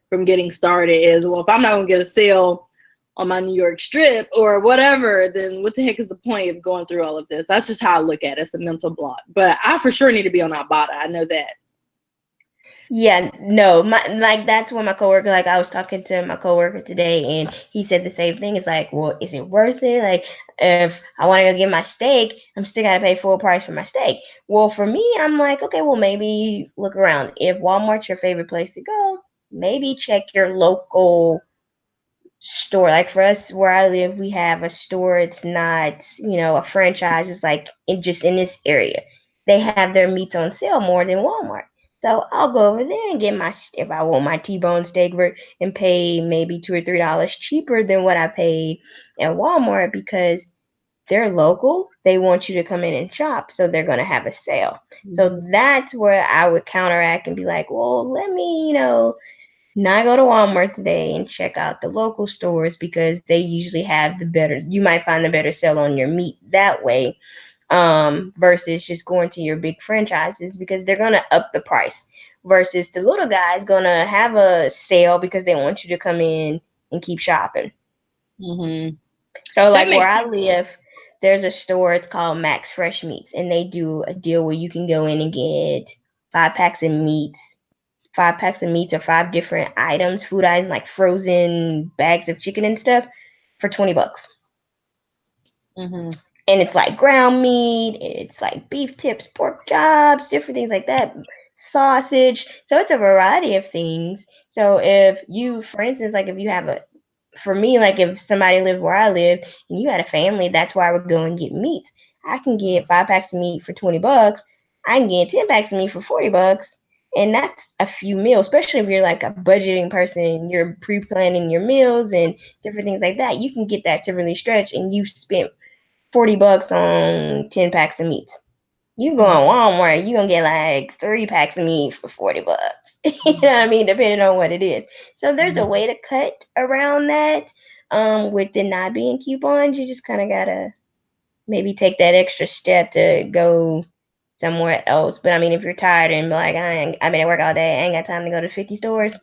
from getting started is, well, if I'm not going to get a sale on my New York strip or whatever, then what the heck is the point of going through all of this? That's just how I look at it. It's a mental block. But I for sure need to be on Ibotta. I know that. Yeah, no, that's when my coworker, like I was talking to my coworker today and he said the same thing. It's like, well, is it worth it? Like, if I want to go get my steak, I'm still gotta pay full price for my steak. Well, for me, I'm like, okay, well, maybe look around. If Walmart's your favorite place to go, maybe check your local store. Like for us where I live, we have a store. It's not, a franchise. It's like just in this area. They have their meats on sale more than Walmart. So I'll go over there and get if I want my T-bone steak and pay maybe $2 or $3 cheaper than what I paid at Walmart because they're local. They want you to come in and shop, so they're going to have a sale. Mm-hmm. So that's where I would counteract and be like, well, let me, not go to Walmart today and check out the local stores because they usually have you might find the better sale on your meat that way. Versus just going to your big franchises because they're going to up the price versus the little guy's going to have a sale because they want you to come in and keep shopping. Mm-hmm. So like where I live, there's a store, it's called Max Fresh Meats, and they do a deal where you can go in and get 5 packs of meats 5 packs of meats or 5 different items, food items like frozen bags of chicken and stuff for $20. Mm-hmm. And it's like ground meat, it's like beef tips, pork chops, different things like that, sausage. So it's a variety of things. So if you, for instance, like if you have for me, like if somebody lived where I lived and you had a family, that's why I would go and get meat. I can get 5 packs of meat for $20. I can get 10 packs of meat for $40. And that's a few meals, especially if you're like a budgeting person and you're pre-planning your meals and different things like that. You can get that to really stretch, and you spent $40 on 10 packs of meat. You go on Walmart, you're gonna get like 3 packs of meat for $40. You know what I mean? Depending on what it is. So there's a way to cut around that. With it not being coupons, you just kind of gotta maybe take that extra step to go somewhere else. But I mean, if you're tired and be like, I've been at work all day, I ain't got time to go to 50 stores,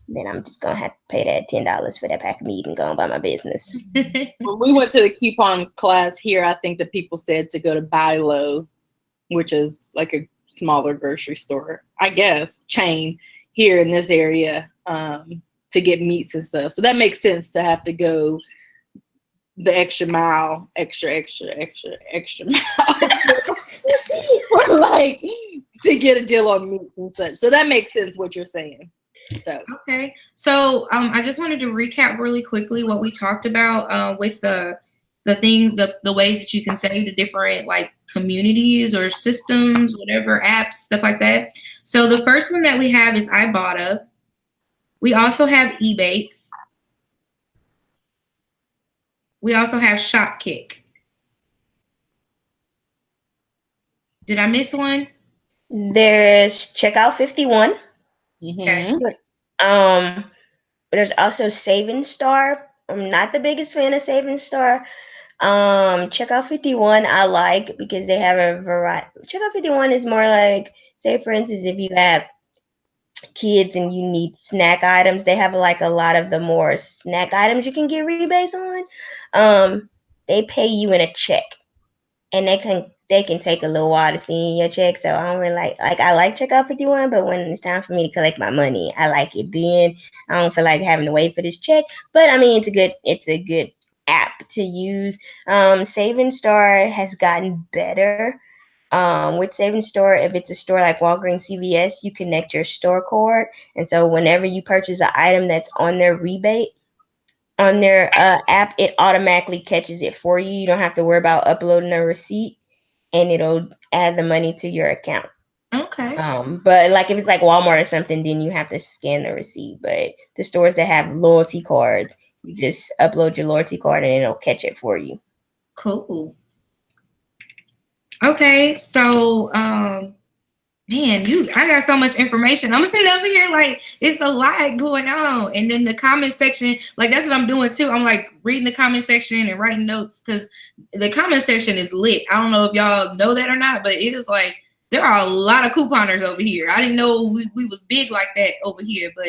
then I'm just gonna have to pay that $10 for that pack of meat and go and buy my business. When we went to the coupon class here, I think that people said to go to Buy Low, which is like a smaller grocery store, I guess, chain here in this area, to get meats and stuff. So that makes sense to have to go the extra mile, extra mile for like to get a deal on meats and such. So that makes sense what you're saying. So okay, so I just wanted to recap really quickly what we talked about with the things, the ways that you can save the different like communities or systems, whatever, apps, stuff like that. So the first one that we have is Ibotta. We also have Ebates. We also have Shopkick. Did I miss one? There's Checkout 51. Okay. There's also Saving Star. I'm not the biggest fan of Saving Star. Checkout 51 I like because they have a variety. Checkout 51 is more like, say for instance, if you have kids and you need snack items, they have like a lot of the more snack items you can get rebates on. They pay you in a check, and they can take a little while to see in your check. So I don't really like I like Checkout 51, but when it's time for me to collect my money, I like it then. I don't feel like having to wait for this check. But I mean, it's a good app to use. Saving Star has gotten better. With Saving Store, if it's a store like Walgreens, CVS, you connect your store card, and so whenever you purchase an item that's on their rebate on their app, it automatically catches it for you. You don't have to worry about uploading a receipt, and it'll add the money to your account. Okay. But like if it's like Walmart or something, then you have to scan the receipt. But the stores that have loyalty cards, you just upload your loyalty card and it'll catch it for you. Cool. Okay, so man, I got so much information. I'm sitting over here like it's a lot going on. And then the comment section, like that's what I'm doing too. I'm like reading the comment section and writing notes because the comment section is lit. I don't know if y'all know that or not, but it is like there are a lot of couponers over here. I didn't know we was big like that over here, but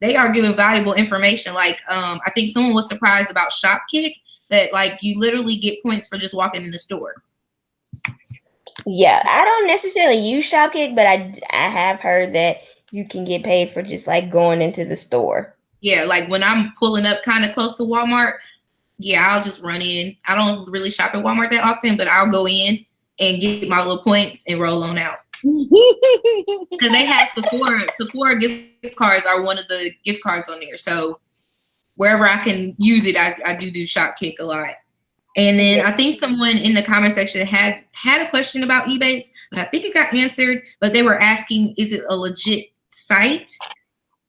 they are giving valuable information. Like I think someone was surprised about Shopkick, that like you literally get points for just walking in the store. Yeah, I don't necessarily use Shopkick, but I have heard that you can get paid for just like going into the store. Yeah, like when I'm pulling up kind of close to Walmart, yeah, I'll just run in. I don't really shop at Walmart that often, but I'll go in and get my little points and roll on out. Because they have Sephora gift cards are one of the gift cards on there. So wherever I can use it, I do Shopkick a lot. And then I think someone in the comment section had a question about Ebates, but I think it got answered. But they were asking, is it a legit site?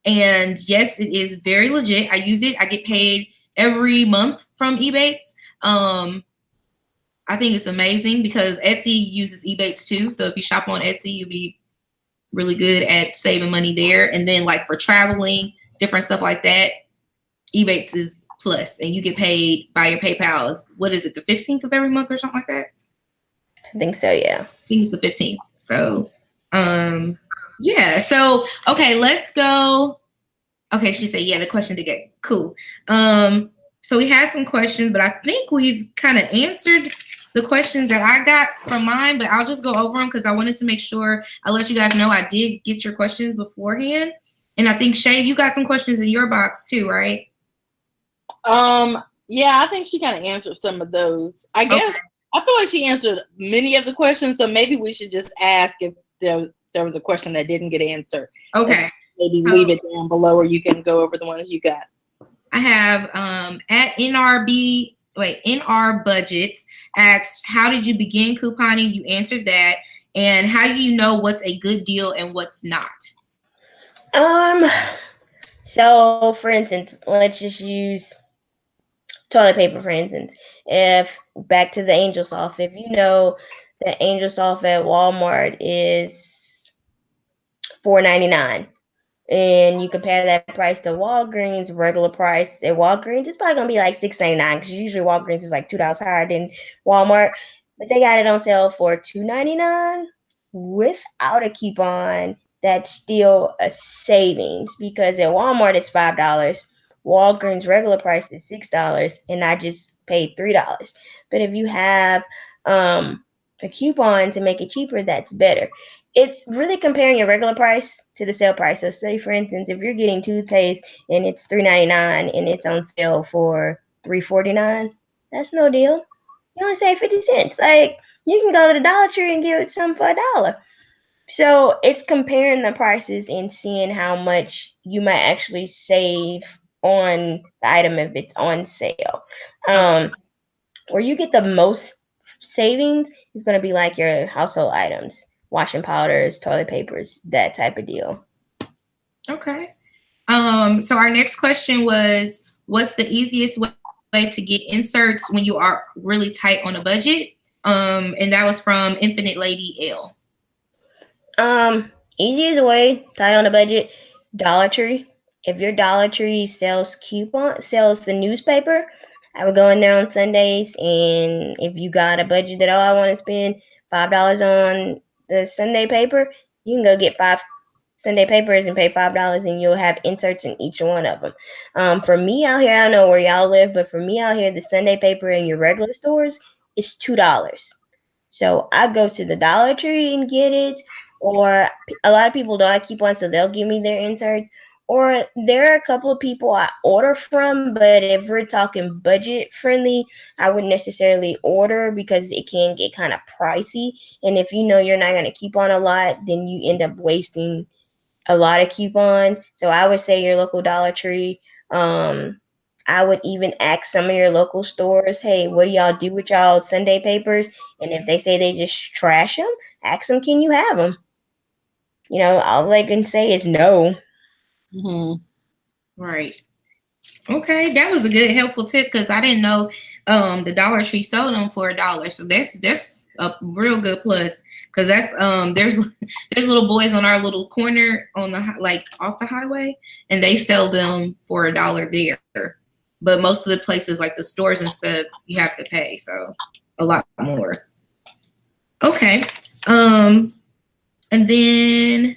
And yes, it is very legit. I use it. I get paid every month from Ebates. I think it's amazing because Etsy uses Ebates too. So if you shop on Etsy, you'll be really good at saving money there. And then like for traveling, different stuff like that, Ebates is plus, and you get paid by your PayPal. What is it, the 15th of every month or something like that? I think so, yeah. I think it's the 15th. So, yeah. So, okay, let's go. Okay, she said, yeah, the question to get. Cool. So we had some questions, but I think we've kind of answered the questions that I got from mine, but I'll just go over them because I wanted to make sure I let you guys know I did get your questions beforehand. And I think, Shay, you got some questions in your box too, right? Yeah, I think she kind of answered some of those. I guess I feel like she answered many of the questions, so maybe we should just ask if there was a question that didn't get answered. Okay. Maybe leave it down below, or you can go over the ones you got. I have at NR Budgets asked, how did you begin couponing? You answered that. And how do you know what's a good deal and what's not? So for instance, let's just use toilet paper, for instance. If back to the Angel Soft, if you know the Angel Soft at Walmart is $4.99, and you compare that price to Walgreens, regular price at Walgreens, it's probably gonna be like $6.99 because usually Walgreens is like $2 higher than Walmart, but they got it on sale for $2.99 without a coupon. That's still a savings because at Walmart it's $5. Walgreens regular price is $6, and I just paid $3. But if you have a coupon to make it cheaper, that's better. It's really comparing your regular price to the sale price. So say for instance, if you're getting toothpaste and it's $3.99 and it's on sale for $3.49, that's no deal. You only save 50 cents. Like, you can go to the Dollar Tree and get some for $1. So it's comparing the prices and seeing how much you might actually save on the item if it's on sale. Where you get the most savings is going to be like your household items, washing powders, toilet papers, that type of deal. Okay. So our next question was, what's the easiest way to get inserts when you are really tight on a budget? And that was from Infinite Lady L. Easiest way, tight on a budget, Dollar Tree. If your Dollar Tree sells the newspaper, I would go in there on Sundays, and if you got a budget that, I want to spend $5 on the Sunday paper, you can go get 5 Sunday papers and pay $5, and you'll have inserts in each one of them. For me out here, I don't know where y'all live, but for me out here, the Sunday paper in your regular stores is $2. So I go to the Dollar Tree and get it, or a lot of people don't have coupons, so they'll give me their inserts. Or there are a couple of people I order from, but if we're talking budget friendly, I wouldn't necessarily order because it can get kind of pricey. And if you know you're not going to coupon a lot, then you end up wasting a lot of coupons. So I would say your local Dollar Tree. I would even ask some of your local stores, hey, what do y'all do with y'all Sunday papers? And if they say they just trash them, ask them, can you have them? You know, all they can say is no. Mm-hmm. Right. Okay, that was a good, helpful tip because I didn't know the Dollar Tree sold them for $1. So that's a real good plus because that's there's little boys on our little corner on the off the highway, and they sell them for $1 there. But most of the places like the stores and stuff, you have to pay, so a lot more. Okay, and then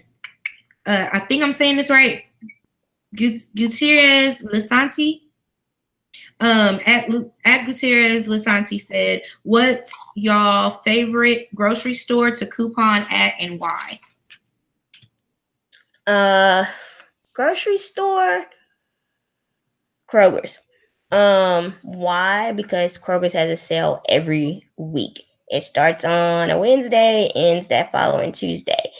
I think I'm saying this right. Gutierrez Lisanti, at Gutierrez Lisanti said, what's y'all favorite grocery store to coupon at and why? Grocery store, Kroger's. Why? Because Kroger's has a sale every week. It starts on a Wednesday, ends that following Tuesday.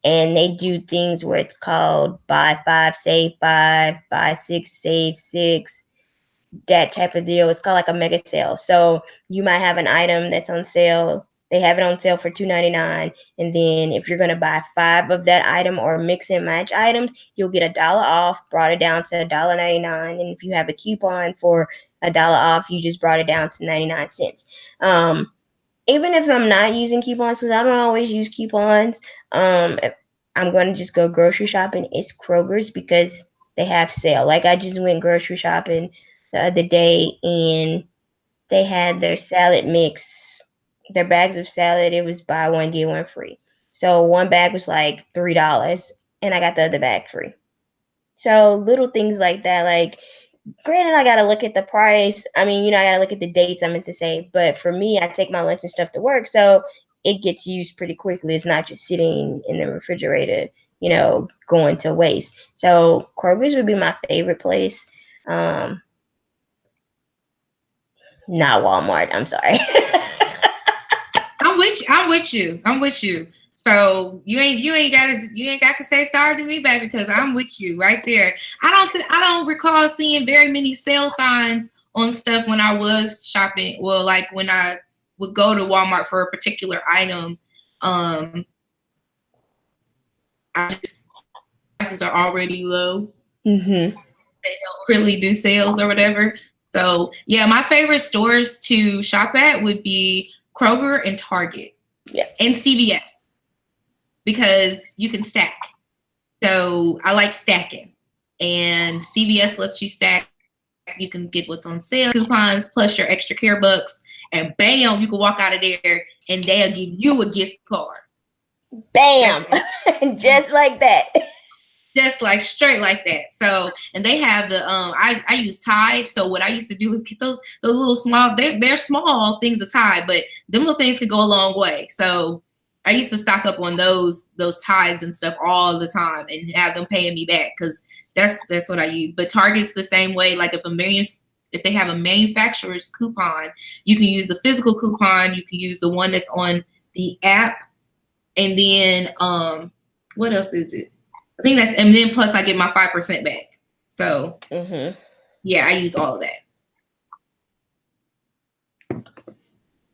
And they do things where it's called buy 5, save 5, buy 6, save 6, that type of deal. It's called like a mega sale. So you might have an item that's on sale. They have it on sale for $2.99. And then if you're going to buy 5 of that item or mix and match items, you'll get $1 off, brought it down to $1.99. And if you have a coupon for $1 off, you just brought it down to 99 cents. Even if I'm not using coupons, because I don't always use coupons, if I'm going to just go grocery shopping, it's Kroger's because they have sale. Like I just went grocery shopping the other day, and they had their salad mix, their bags of salad. It was buy one, get one free. So one bag was like $3, and I got the other bag free. So little things like that, like Granted, I gotta look at the price. I mean, I gotta look at the dates, I meant to say. But for me, I take my lunch and stuff to work, so it gets used pretty quickly. It's not just sitting in the refrigerator, going to waste. So Kroger's would be my favorite place. Not Walmart. I'm sorry. I'm with you. So you ain't got to say sorry to me, baby, because I'm with you right there. I don't recall seeing very many sale signs on stuff when I was shopping. Well, like when I would go to Walmart for a particular item, prices are already low. Mm-hmm. They don't really do sales or whatever. So yeah, my favorite stores to shop at would be Kroger and Target. Yeah. And CVS. Because you can stack. So I like stacking. And CVS lets you stack. You can get what's on sale, coupons, plus your extra care bucks. And bam, you can walk out of there and they'll give you a gift card. Bam. Just like that. Just like straight like that. So, and they have the I use Tide. So what I used to do is get those little small, they're small things of Tide, but them little things could go a long way. So I used to stock up on those Tides and stuff all the time and have them paying me back because that's what I use. But Target's the same way. Like if they have a manufacturer's coupon, you can use the physical coupon. You can use the one that's on the app, and then what else is it? I think and then plus I get my 5% back. So yeah, I use all of that.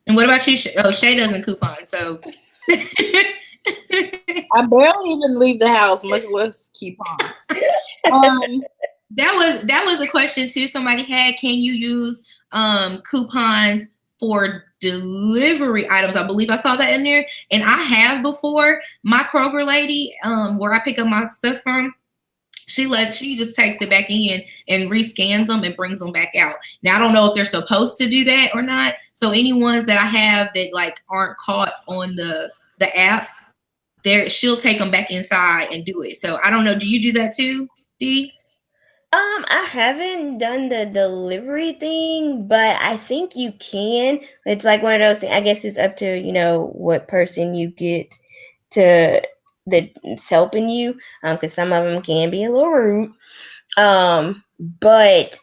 And what about you? Oh, Shay doesn't coupon, so. I barely even leave the house, much less coupon. That was a question too. Somebody had, can you use coupons for delivery items? I believe I saw that in there, and I have before. My Kroger lady, where I pick up my stuff from, she just takes it back in and rescans them and brings them back out. Now I don't know if they're supposed to do that or not. So any ones that I have that like aren't caught on the app, she'll take them back inside and do it. So I don't know. Do you do that too, Dee? I haven't done the delivery thing, but I think you can. It's like one of those things. I guess it's up to, what person you get that's helping you. Because some of them can be a little rude. But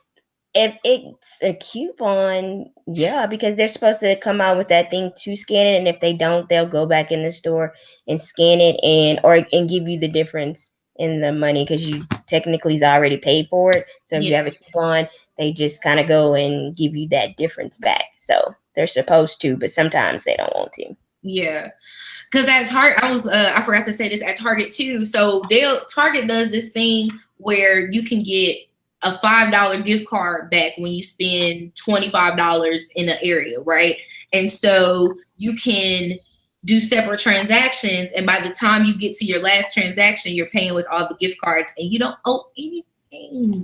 if it's a coupon, yeah, because they're supposed to come out with that thing to scan it, and if they don't, they'll go back in the store and scan it and give you the difference in the money because you technically is already paid for it. So if you have a coupon, they just kind of go and give you that difference back. So they're supposed to, but sometimes they don't want to. Yeah, because at Target, I forgot to say this at Target too. So Target does this thing where you can get a $5 gift card back when you spend $25 in an area, right? And so you can do separate transactions, and by the time you get to your last transaction, you're paying with all the gift cards and you don't owe anything.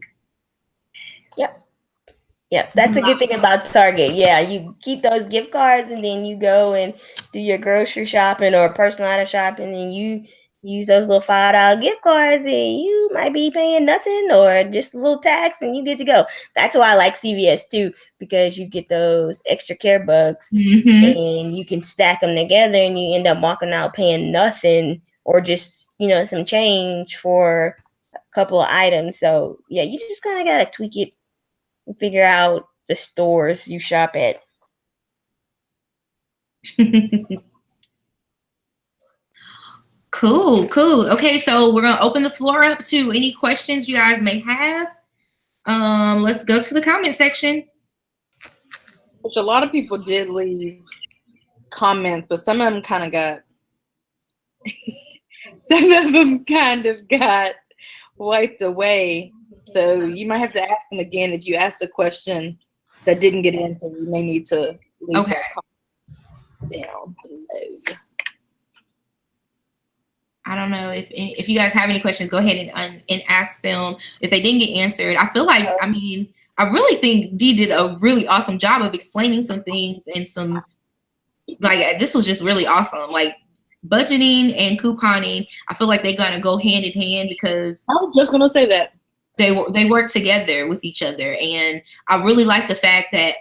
Yep, that's a good thing about Target. Yeah, you keep those gift cards and then you go and do your grocery shopping or personal item shopping, and you use those little $5 gift cards and you might be paying nothing or just a little tax and you get to go. That's why I like CVS too, because you get those extra care bucks and you can stack them together and you end up walking out paying nothing or just, some change for a couple of items. So yeah, you just kind of got to tweak it and figure out the stores you shop at. Cool. Okay, so we're gonna open the floor up to any questions you guys may have. Let's go to the comment section. Which a lot of people did leave comments, but some of them kind of got wiped away. So you might have to ask them again if you asked a question that didn't get answered. You may need to leave that comment down below. I don't know if you guys have any questions, go ahead and ask them if they didn't get answered. I feel like, I really think Dee did a really awesome job of explaining some things and this was just really awesome. Like budgeting and couponing, I feel like they're gonna go hand in hand because I was just gonna say that. they work together with each other. And I really like the fact that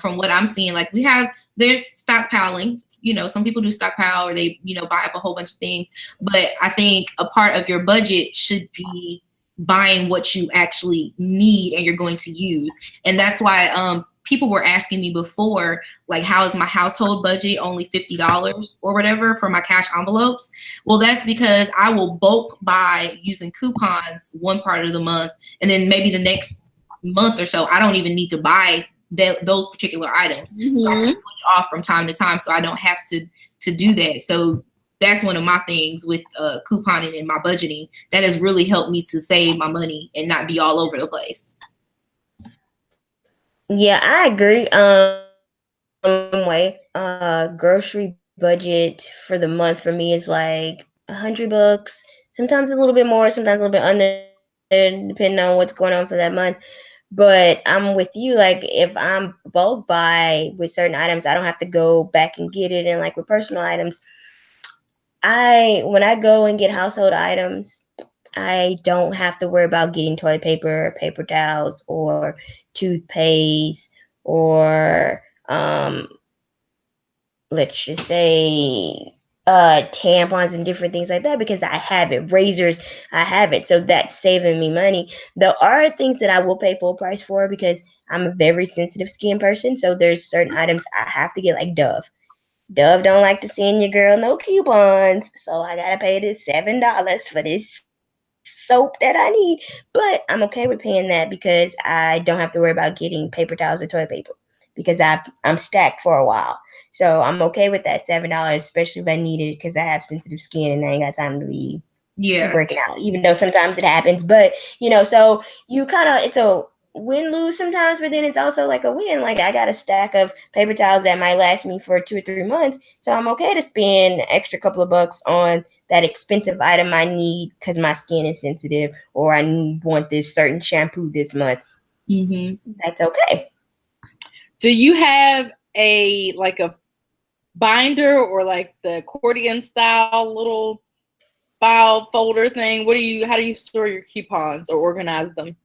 from what I'm seeing, like there's stockpiling, some people do stockpile or they, buy up a whole bunch of things. But I think a part of your budget should be buying what you actually need and you're going to use. And that's why people were asking me before, like, how is my household budget only $50 or whatever for my cash envelopes? Well, that's because I will bulk buy using coupons one part of the month, and then maybe the next month or so, I don't even need to buy those particular items. Mm-hmm. So I can switch off from time to time, so I don't have to do that. So that's one of my things with couponing and my budgeting that has really helped me to save my money and not be all over the place. Yeah, I agree. Grocery budget for the month for me is like $100. Sometimes a little bit more, sometimes a little bit under, depending on what's going on for that month. But I'm with you. Like, if I'm bulk buy with certain items, I don't have to go back and get it. And like with personal items, when I go and get household items, I don't have to worry about getting toilet paper, paper towels, or toothpaste, or let's just say tampons and different things like that, because I have it. Razors, I have it. So that's saving me money. There are things that I will pay full price for because I'm a very sensitive skin person. So there's certain items I have to get, like Dove. Dove don't like to send your girl no coupons. So I gotta pay this $7 for this soap that I need. But I'm okay with paying that because I don't have to worry about getting paper towels or toilet paper because I'm stacked for a while. So I'm okay with that $7, especially if I need it because I have sensitive skin and I ain't got time to be breaking out, even though sometimes it happens. But, so you it's a win-lose sometimes, but then it's also like a win. Like, I got a stack of paper towels that might last me for 2 or 3 months. So I'm okay to spend an extra couple of bucks on that expensive item I need because my skin is sensitive, or I want this certain shampoo this month. Mm-hmm. That's okay. Do you have a binder or like the accordion style little file folder thing? How do you store your coupons or organize them?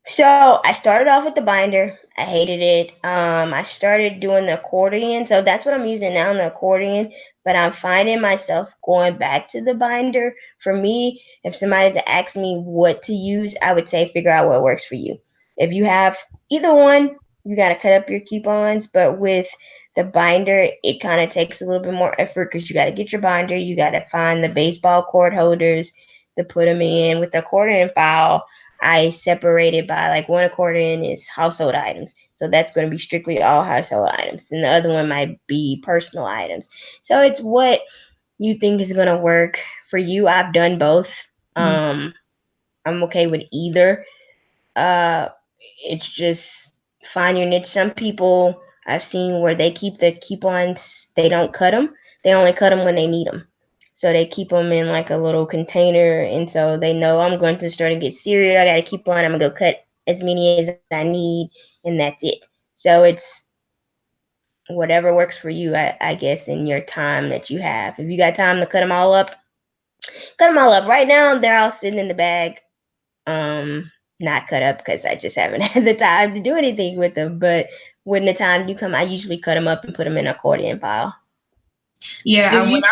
So I started off with the binder. I hated it. I started doing the accordion. So that's what I'm using now, the accordion. But I'm finding myself going back to the binder. For me, if somebody to ask me what to use, I would say figure out what works for you. If you have either one, you got to cut up your coupons. But with the binder, it kind of takes a little bit more effort because you got to get your binder. You got to find the baseball cord holders to put them in. With the accordion file, I separated by, like, one accordion is household items. So that's going to be strictly all household items. And the other one might be personal items. So it's what you think is going to work for you. I've done both. I'm okay with either. It's just find your niche. Some people I've seen where they keep the coupons, they don't cut them. They only cut them when they need them. So they keep them in like a little container. And so they know I'm going to the store and get cereal. I got to keep on. I'm going to go cut as many as I need. And that's it. So it's whatever works for you, I guess, in your time that you have. If you got time to cut them all up, cut them all up. Right now, they're all sitting in the bag. Not cut up because I just haven't had the time to do anything with them. But when the time do come, I usually cut them up and put them in an accordion pile. Yeah, when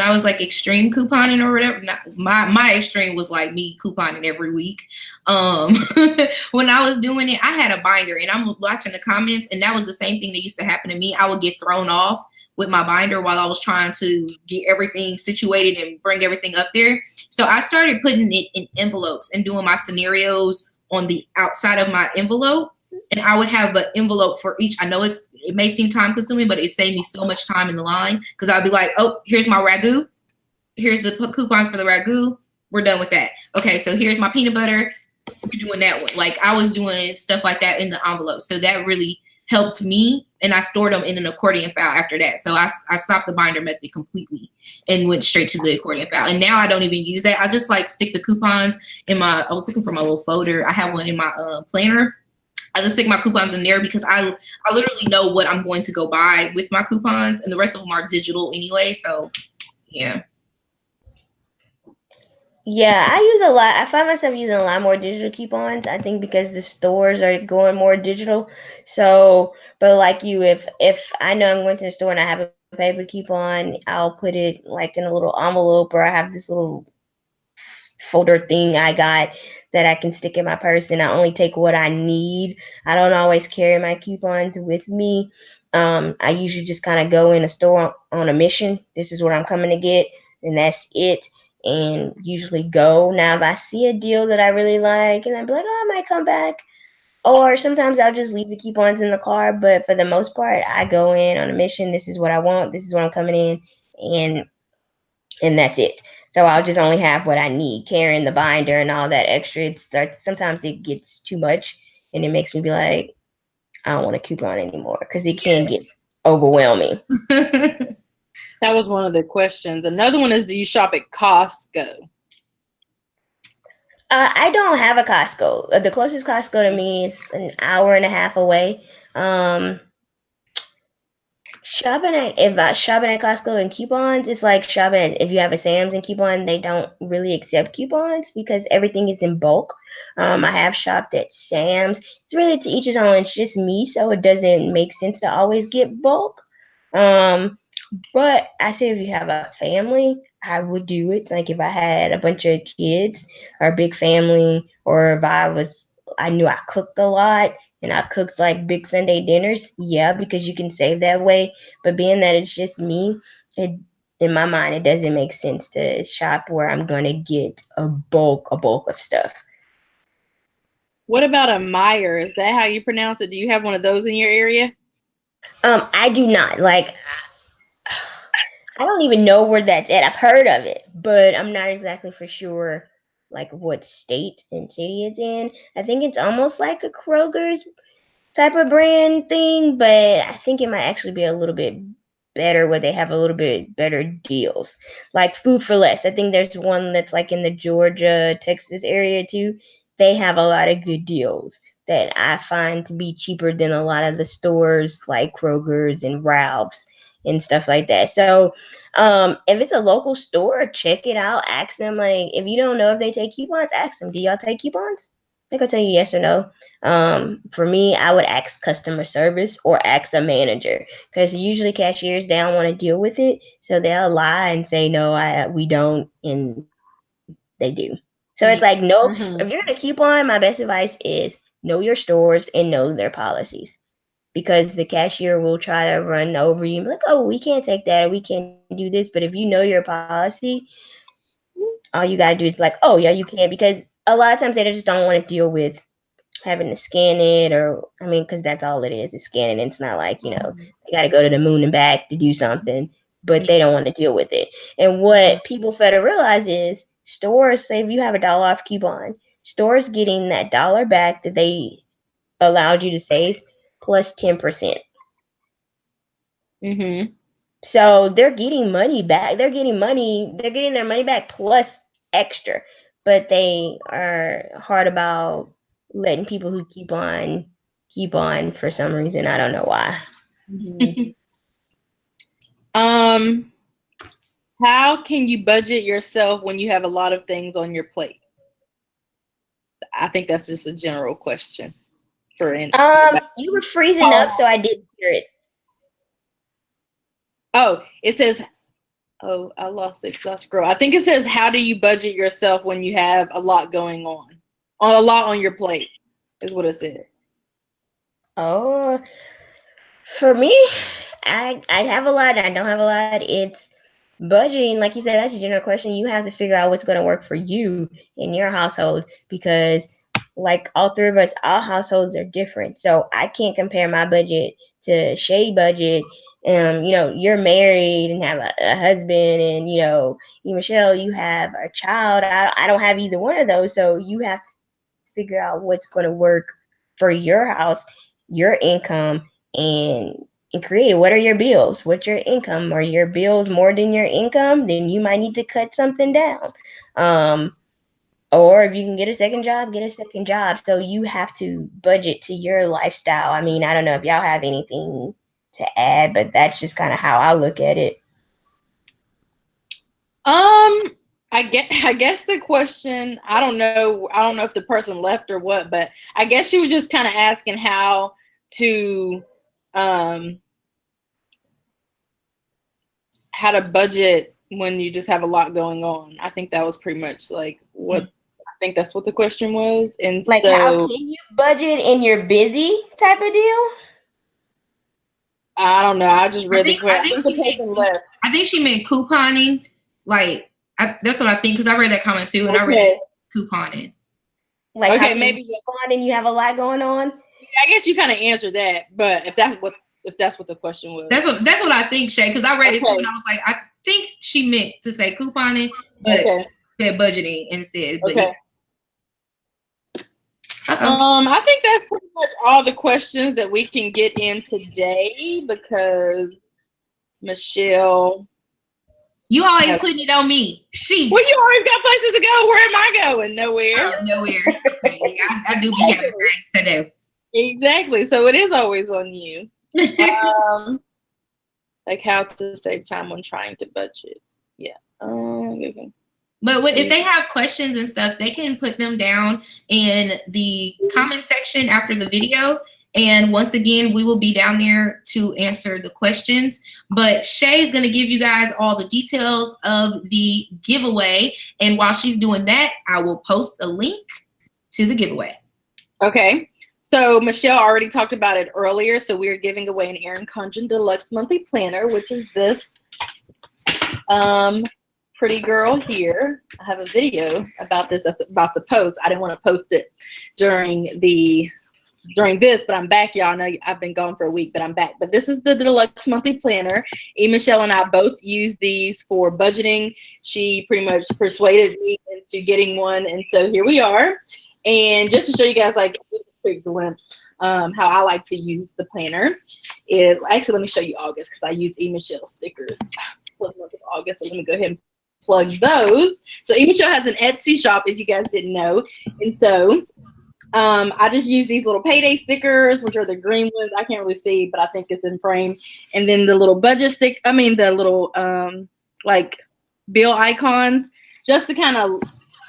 I was like extreme couponing or whatever, my extreme was like me couponing every week. When I was doing it, I had a binder and I'm watching the comments, and that was the same thing that used to happen to me. I would get thrown off with my binder while I was trying to get everything situated and bring everything up there. So I started putting it in envelopes and doing my scenarios on the outside of my envelope. And I would have an envelope for each. I know it may seem time consuming, but it saved me so much time in the line because I'd be like, oh, here's my ragu. Here's the coupons for the ragu. We're done with that. Okay, so here's my peanut butter. We're doing that one. Like, I was doing stuff like that in the envelope. So that really helped me. And I stored them in an accordion file after that. So I stopped the binder method completely and went straight to the accordion file. And now I don't even use that. I just like stick the coupons in I was looking for my little folder. I have one in my planner. I just stick my coupons in there because I literally know what I'm going to go buy with my coupons, and the rest of them are digital anyway. So, yeah. Yeah, I use a lot. I find myself using a lot more digital coupons. I think because the stores are going more digital. So, but like you, if I know I'm going to the store and I have a paper coupon, I'll put it like in a little envelope, or I have this little folder thing I got that I can stick in my purse, and I only take what I need. I don't always carry my coupons with me. I usually just kind of go in a store on a mission. This is what I'm coming to get, and that's it. And usually go. Now, if I see a deal that I really like, and I'd be like, oh, I might come back. Or sometimes I'll just leave the coupons in the car. But for the most part, I go in on a mission. This is what I want. This is what I'm coming in. And that's it. So I'll just only have what I need. Carrying the binder and all that extra, it starts, sometimes it gets too much, and it makes me be like, I don't want a coupon anymore, because it can get overwhelming. That was one of the questions. Another one is, do you shop at Costco? I don't have a Costco. The closest Costco to me is an hour and a half away. Um, shopping at Costco and coupons, it's like shopping at, if you have a Sam's and coupon, they don't really accept coupons because everything is in bulk. I have shopped at Sam's. It's really to each his own. It's just me, so it doesn't make sense to always get bulk. Um, but I say if you have a family, I would do it. Like if I had a bunch of kids or a big family, or if I knew I cooked a lot and I cooked like big Sunday dinners, yeah, because you can save that way. But being that it's just me, it in my mind it doesn't make sense to shop where I'm gonna get a bulk of stuff. What about a Meyer? Is that how you pronounce it? Do you have one of those in your area? I do not. Like, I don't even know where that's at. I've heard of it, but I'm not exactly for sure like what state and city it's in. I think it's almost like a Kroger's type of brand thing, but I think it might actually be a little bit better, where they have a little bit better deals. Like Food for Less. I think there's one that's like in the Georgia, Texas area too. They have a lot of good deals that I find to be cheaper than a lot of the stores like Kroger's and Ralph's and stuff like that. So if it's a local store, check it out. Ask them, like, if you don't know if they take coupons, ask them, do y'all take coupons? They're gonna tell you yes or no. For me, I would ask customer service or ask a manager, because usually cashiers, they don't want to deal with it, so they'll lie and say no, we don't, and they do. So it's Yeah. like, no. Mm-hmm. If you're gonna coupon, my best advice is know your stores and know their policies, because the cashier will try to run over you and be like, oh, we can't take that, or we can't do this. But if you know your policy, all you gotta do is be like, oh yeah, you can, because a lot of times they just don't want to deal with having to scan it, or I mean, because that's all it is scanning. It's not like, they got to go to the moon and back to do something, but they don't want to deal with it. And what people fail to realize is, stores, say if you have a dollar off coupon, stores getting that dollar back that they allowed you to save plus 10%. Mm-hmm. So they're getting money back. They're getting their money back plus extra. But they are hard about letting people who keep on for some reason. I don't know why. Mm-hmm. How can you budget yourself when you have a lot of things on your plate? I think that's just a general question for anybody. You were freezing up, so I didn't hear it. Oh, it says, oh, I lost it. So I scroll. I think it says, how do you budget yourself when you have a lot going on? A lot on your plate is what it said. Oh, for me, I have a lot. I don't have a lot. It's budgeting. Like you said, that's a general question. You have to figure out what's going to work for you in your household, because like all three of us, all households are different. So I can't compare my budget to Shay budget. You're married and have a husband, and you, Michelle, you have a child. I don't have either one of those. So you have to figure out what's going to work for your house, your income, and create it. What are your bills? What's your income? Are your bills more than your income? Then you might need to cut something down. Or if you can get a second job, get a second job. So you have to budget to your lifestyle. I mean, I don't know if y'all have anything to add, but that's just kind of how I look at it. I guess the question, I don't know if the person left or what, but I guess she was just kind of asking how to budget when you just have a lot going on. I think that was pretty much like what I think that's what the question was. And Like, so how can you budget and you're busy type of deal? I don't know. I just read the question. I think she meant couponing. Like, that's what I think, because I read that comment too, and I read couponing. Like, okay, how can maybe you coupon and you have a lot going on? I guess you kind of answered that, but if that's what the question was, that's what I think, Shay. Because I read it too, and I was like, I think she meant to say couponing, but said budgeting instead. But okay. I think that's pretty much all the questions that we can get in today, because Michelle, you always putting it on me. Sheesh. Well, you always got places to go. Where am I going? Nowhere. Nowhere. I do be having things to do. Exactly. So it is always on you. Like how to save time when trying to budget. Yeah. But if they have questions and stuff, they can put them down in the comment section after the video. And once again, we will be down there to answer the questions. But Shay's going to give you guys all the details of the giveaway. And while she's doing that, I will post a link to the giveaway. Okay. So Michelle already talked about it earlier. So we're giving away an Erin Condren Deluxe Monthly Planner, which is this pretty girl here. I have a video about this that's about to post. I didn't want to post it during this, but I'm back, y'all. I know I've been gone for a week, but I'm back. But this is the Deluxe Monthly Planner. E.Michelle and I both use these for budgeting. She pretty much persuaded me into getting one, and so here we are. And just to show you guys, like, a quick glimpse how I like to use the planner is actually, let me show you August, because I use E.Michelle stickers. August, so let me go ahead and plug those. So E.Michelle has an Etsy shop, if you guys didn't know, and so I just use these little payday stickers, which are the green ones. I can't really see, but I think it's in frame. And then the little budget the little like bill icons, just to kind of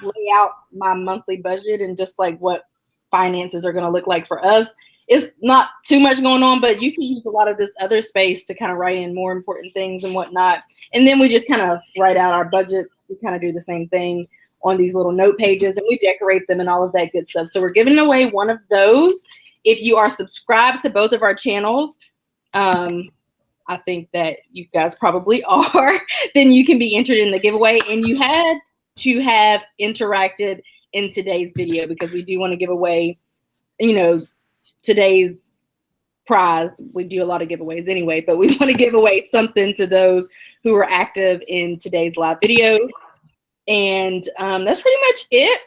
lay out my monthly budget and just like what finances are going to look like for us. It's not too much going on, but you can use a lot of this other space to kind of write in more important things and whatnot. And then we just kind of write out our budgets. We kind of do the same thing on these little note pages, and we decorate them and all of that good stuff. So we're giving away one of those. If you are subscribed to both of our channels, I think that you guys probably are, then you can be entered in the giveaway. And you had to have interacted in today's video, because we do want to give away, today's prize. We do a lot of giveaways anyway, but we want to give away something to those who are active in today's live video. And that's pretty much it.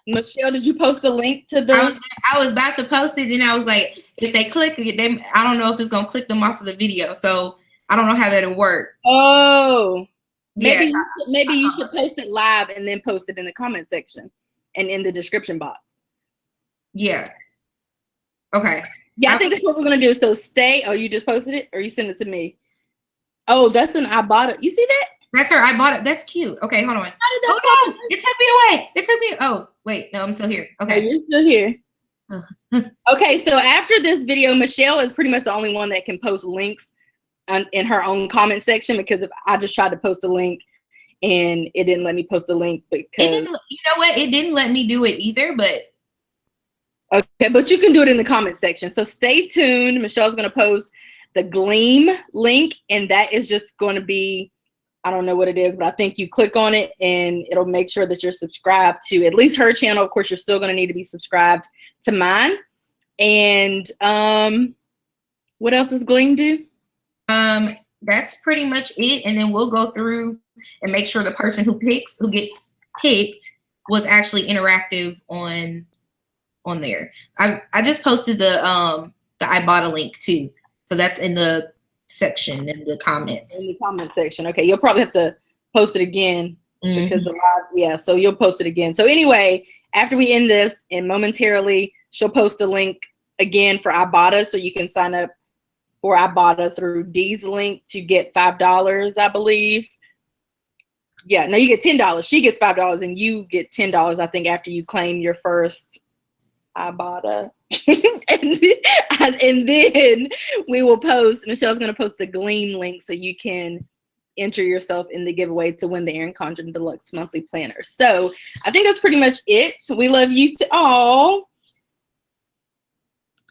Michelle, did you post a link to the? I was about to post it, and I was like, if they click, I don't know if it's gonna click them off of the video, so I don't know how that'll work. Oh, maybe you should post it live and then post it in the comment section and in the description box. Yeah. Okay. Yeah, I think that's what we're gonna do. So stay. Oh, you just posted it, or you sent it to me? Oh, that's an I bought it. You see that? That's her. I bought it. That's cute. Okay, hold on. Oh no, it took me away. It took me. Oh wait, no, I'm still here. Okay, oh, you're still here. Okay, so after this video, Michelle is pretty much the only one that can post links in her own comment section, because if I just tried to post a link and it didn't let me post a link, because you know what? It didn't let me do it either. But okay, but you can do it in the comment section. So stay tuned. Michelle's gonna post the Gleam link, and that is just going to be, I don't know what it is, but I think you click on it and it'll make sure that you're subscribed to at least her channel. Of course, you're still going to need to be subscribed to mine. And what else does Gleam do? That's pretty much it. And then we'll go through and make sure the person who gets picked was actually interactive on there. I just posted the I bought a link too. So that's in the section, in the comments. In the comment section. Okay, you'll probably have to post it again because the live, yeah, so you'll post it again. So anyway, after we end this, and momentarily she'll post a link again for Ibotta, so you can sign up for Ibotta through Dee's link to get $5, I believe. Yeah, no, you get $10. She gets $5, and you get $10. I think after you claim your first Ibotta, and then we will post. Michelle's going to post the Gleam link so you can enter yourself in the giveaway to win the Erin Condren Deluxe Monthly Planner. So I think that's pretty much it. We love you to all.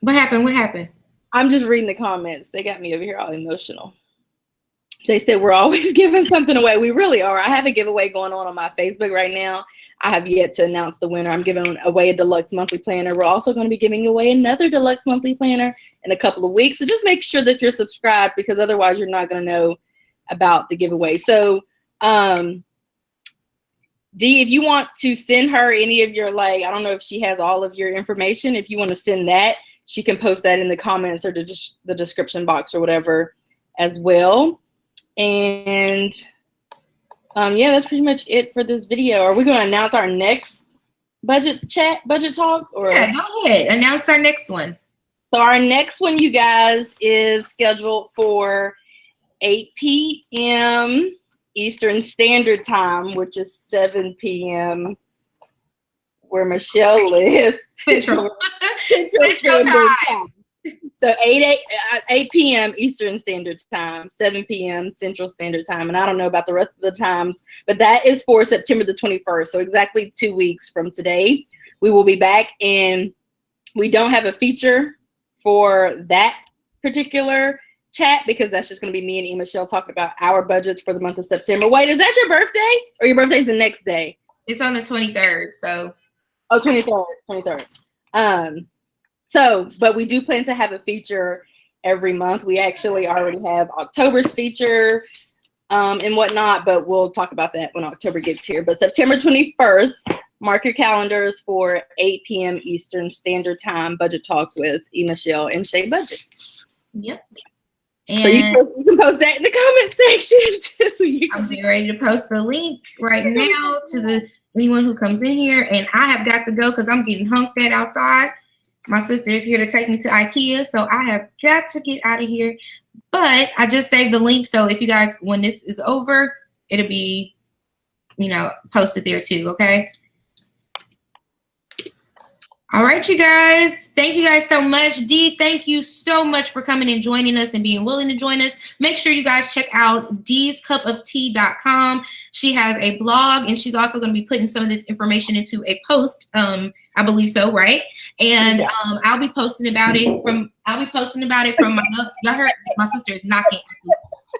What happened? What happened? I'm just reading the comments. They got me over here all emotional. They said we're always giving something away. We really are. I have a giveaway going on my Facebook right now. I have yet to announce the winner. I'm giving away a deluxe monthly planner. We're also going to be giving away another deluxe monthly planner in a couple of weeks. So just make sure that you're subscribed, because otherwise you're not going to know about the giveaway. So Dee, if you want to send her any of your, like, I don't know if she has all of your information. If you want to send that, she can post that in the comments or the description box or whatever as well. And yeah, that's pretty much it for this video. Are we going to announce our next budget talk? Or yeah, go ahead. Announce our next one. So our next one, you guys, is scheduled for 8 p.m. Eastern Standard Time, which is 7 p.m. where Michelle lives. Central. Central time. So 8 p.m. Eastern Standard Time, 7 p.m. Central Standard Time. And I don't know about the rest of the times, but that is for September the 21st. So exactly 2 weeks from today, we will be back. And we don't have a feature for that particular chat, because that's just going to be me and E.Michelle talking about our budgets for the month of September. Wait, is that your birthday, or your birthday's the next day? It's on the 23rd. So. Oh, 23rd. So, but we do plan to have a feature every month. We actually already have October's feature and whatnot, but we'll talk about that when October gets here. But September 21st, mark your calendars for 8 p.m. Eastern Standard Time budget talk with E.Michelle and Shay Budgets. Yep. And so you can post that in the comment section too. I'm getting ready to post the link right now to anyone who comes in here. And I have got to go because I'm getting hunked at outside. My sister is here to take me to IKEA, so I have got to get out of here. But I just saved the link, so if you guys, when this is over, it'll be, posted there too, okay? All right, you guys. Thank you guys so much. Dee, thank you so much for coming and joining us and being willing to join us. Make sure you guys check out DeesCupOfTea.com. She has a blog, and she's also going to be putting some of this information into a post. I believe so, right? And I'll be posting about it from my notes. Y'all heard my sister is knocking.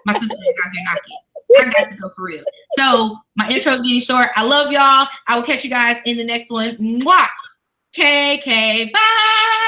My sister is out here knocking. I got to go for real. So my intro is getting short. I love y'all. I will catch you guys in the next one. Mwah! KK, bye!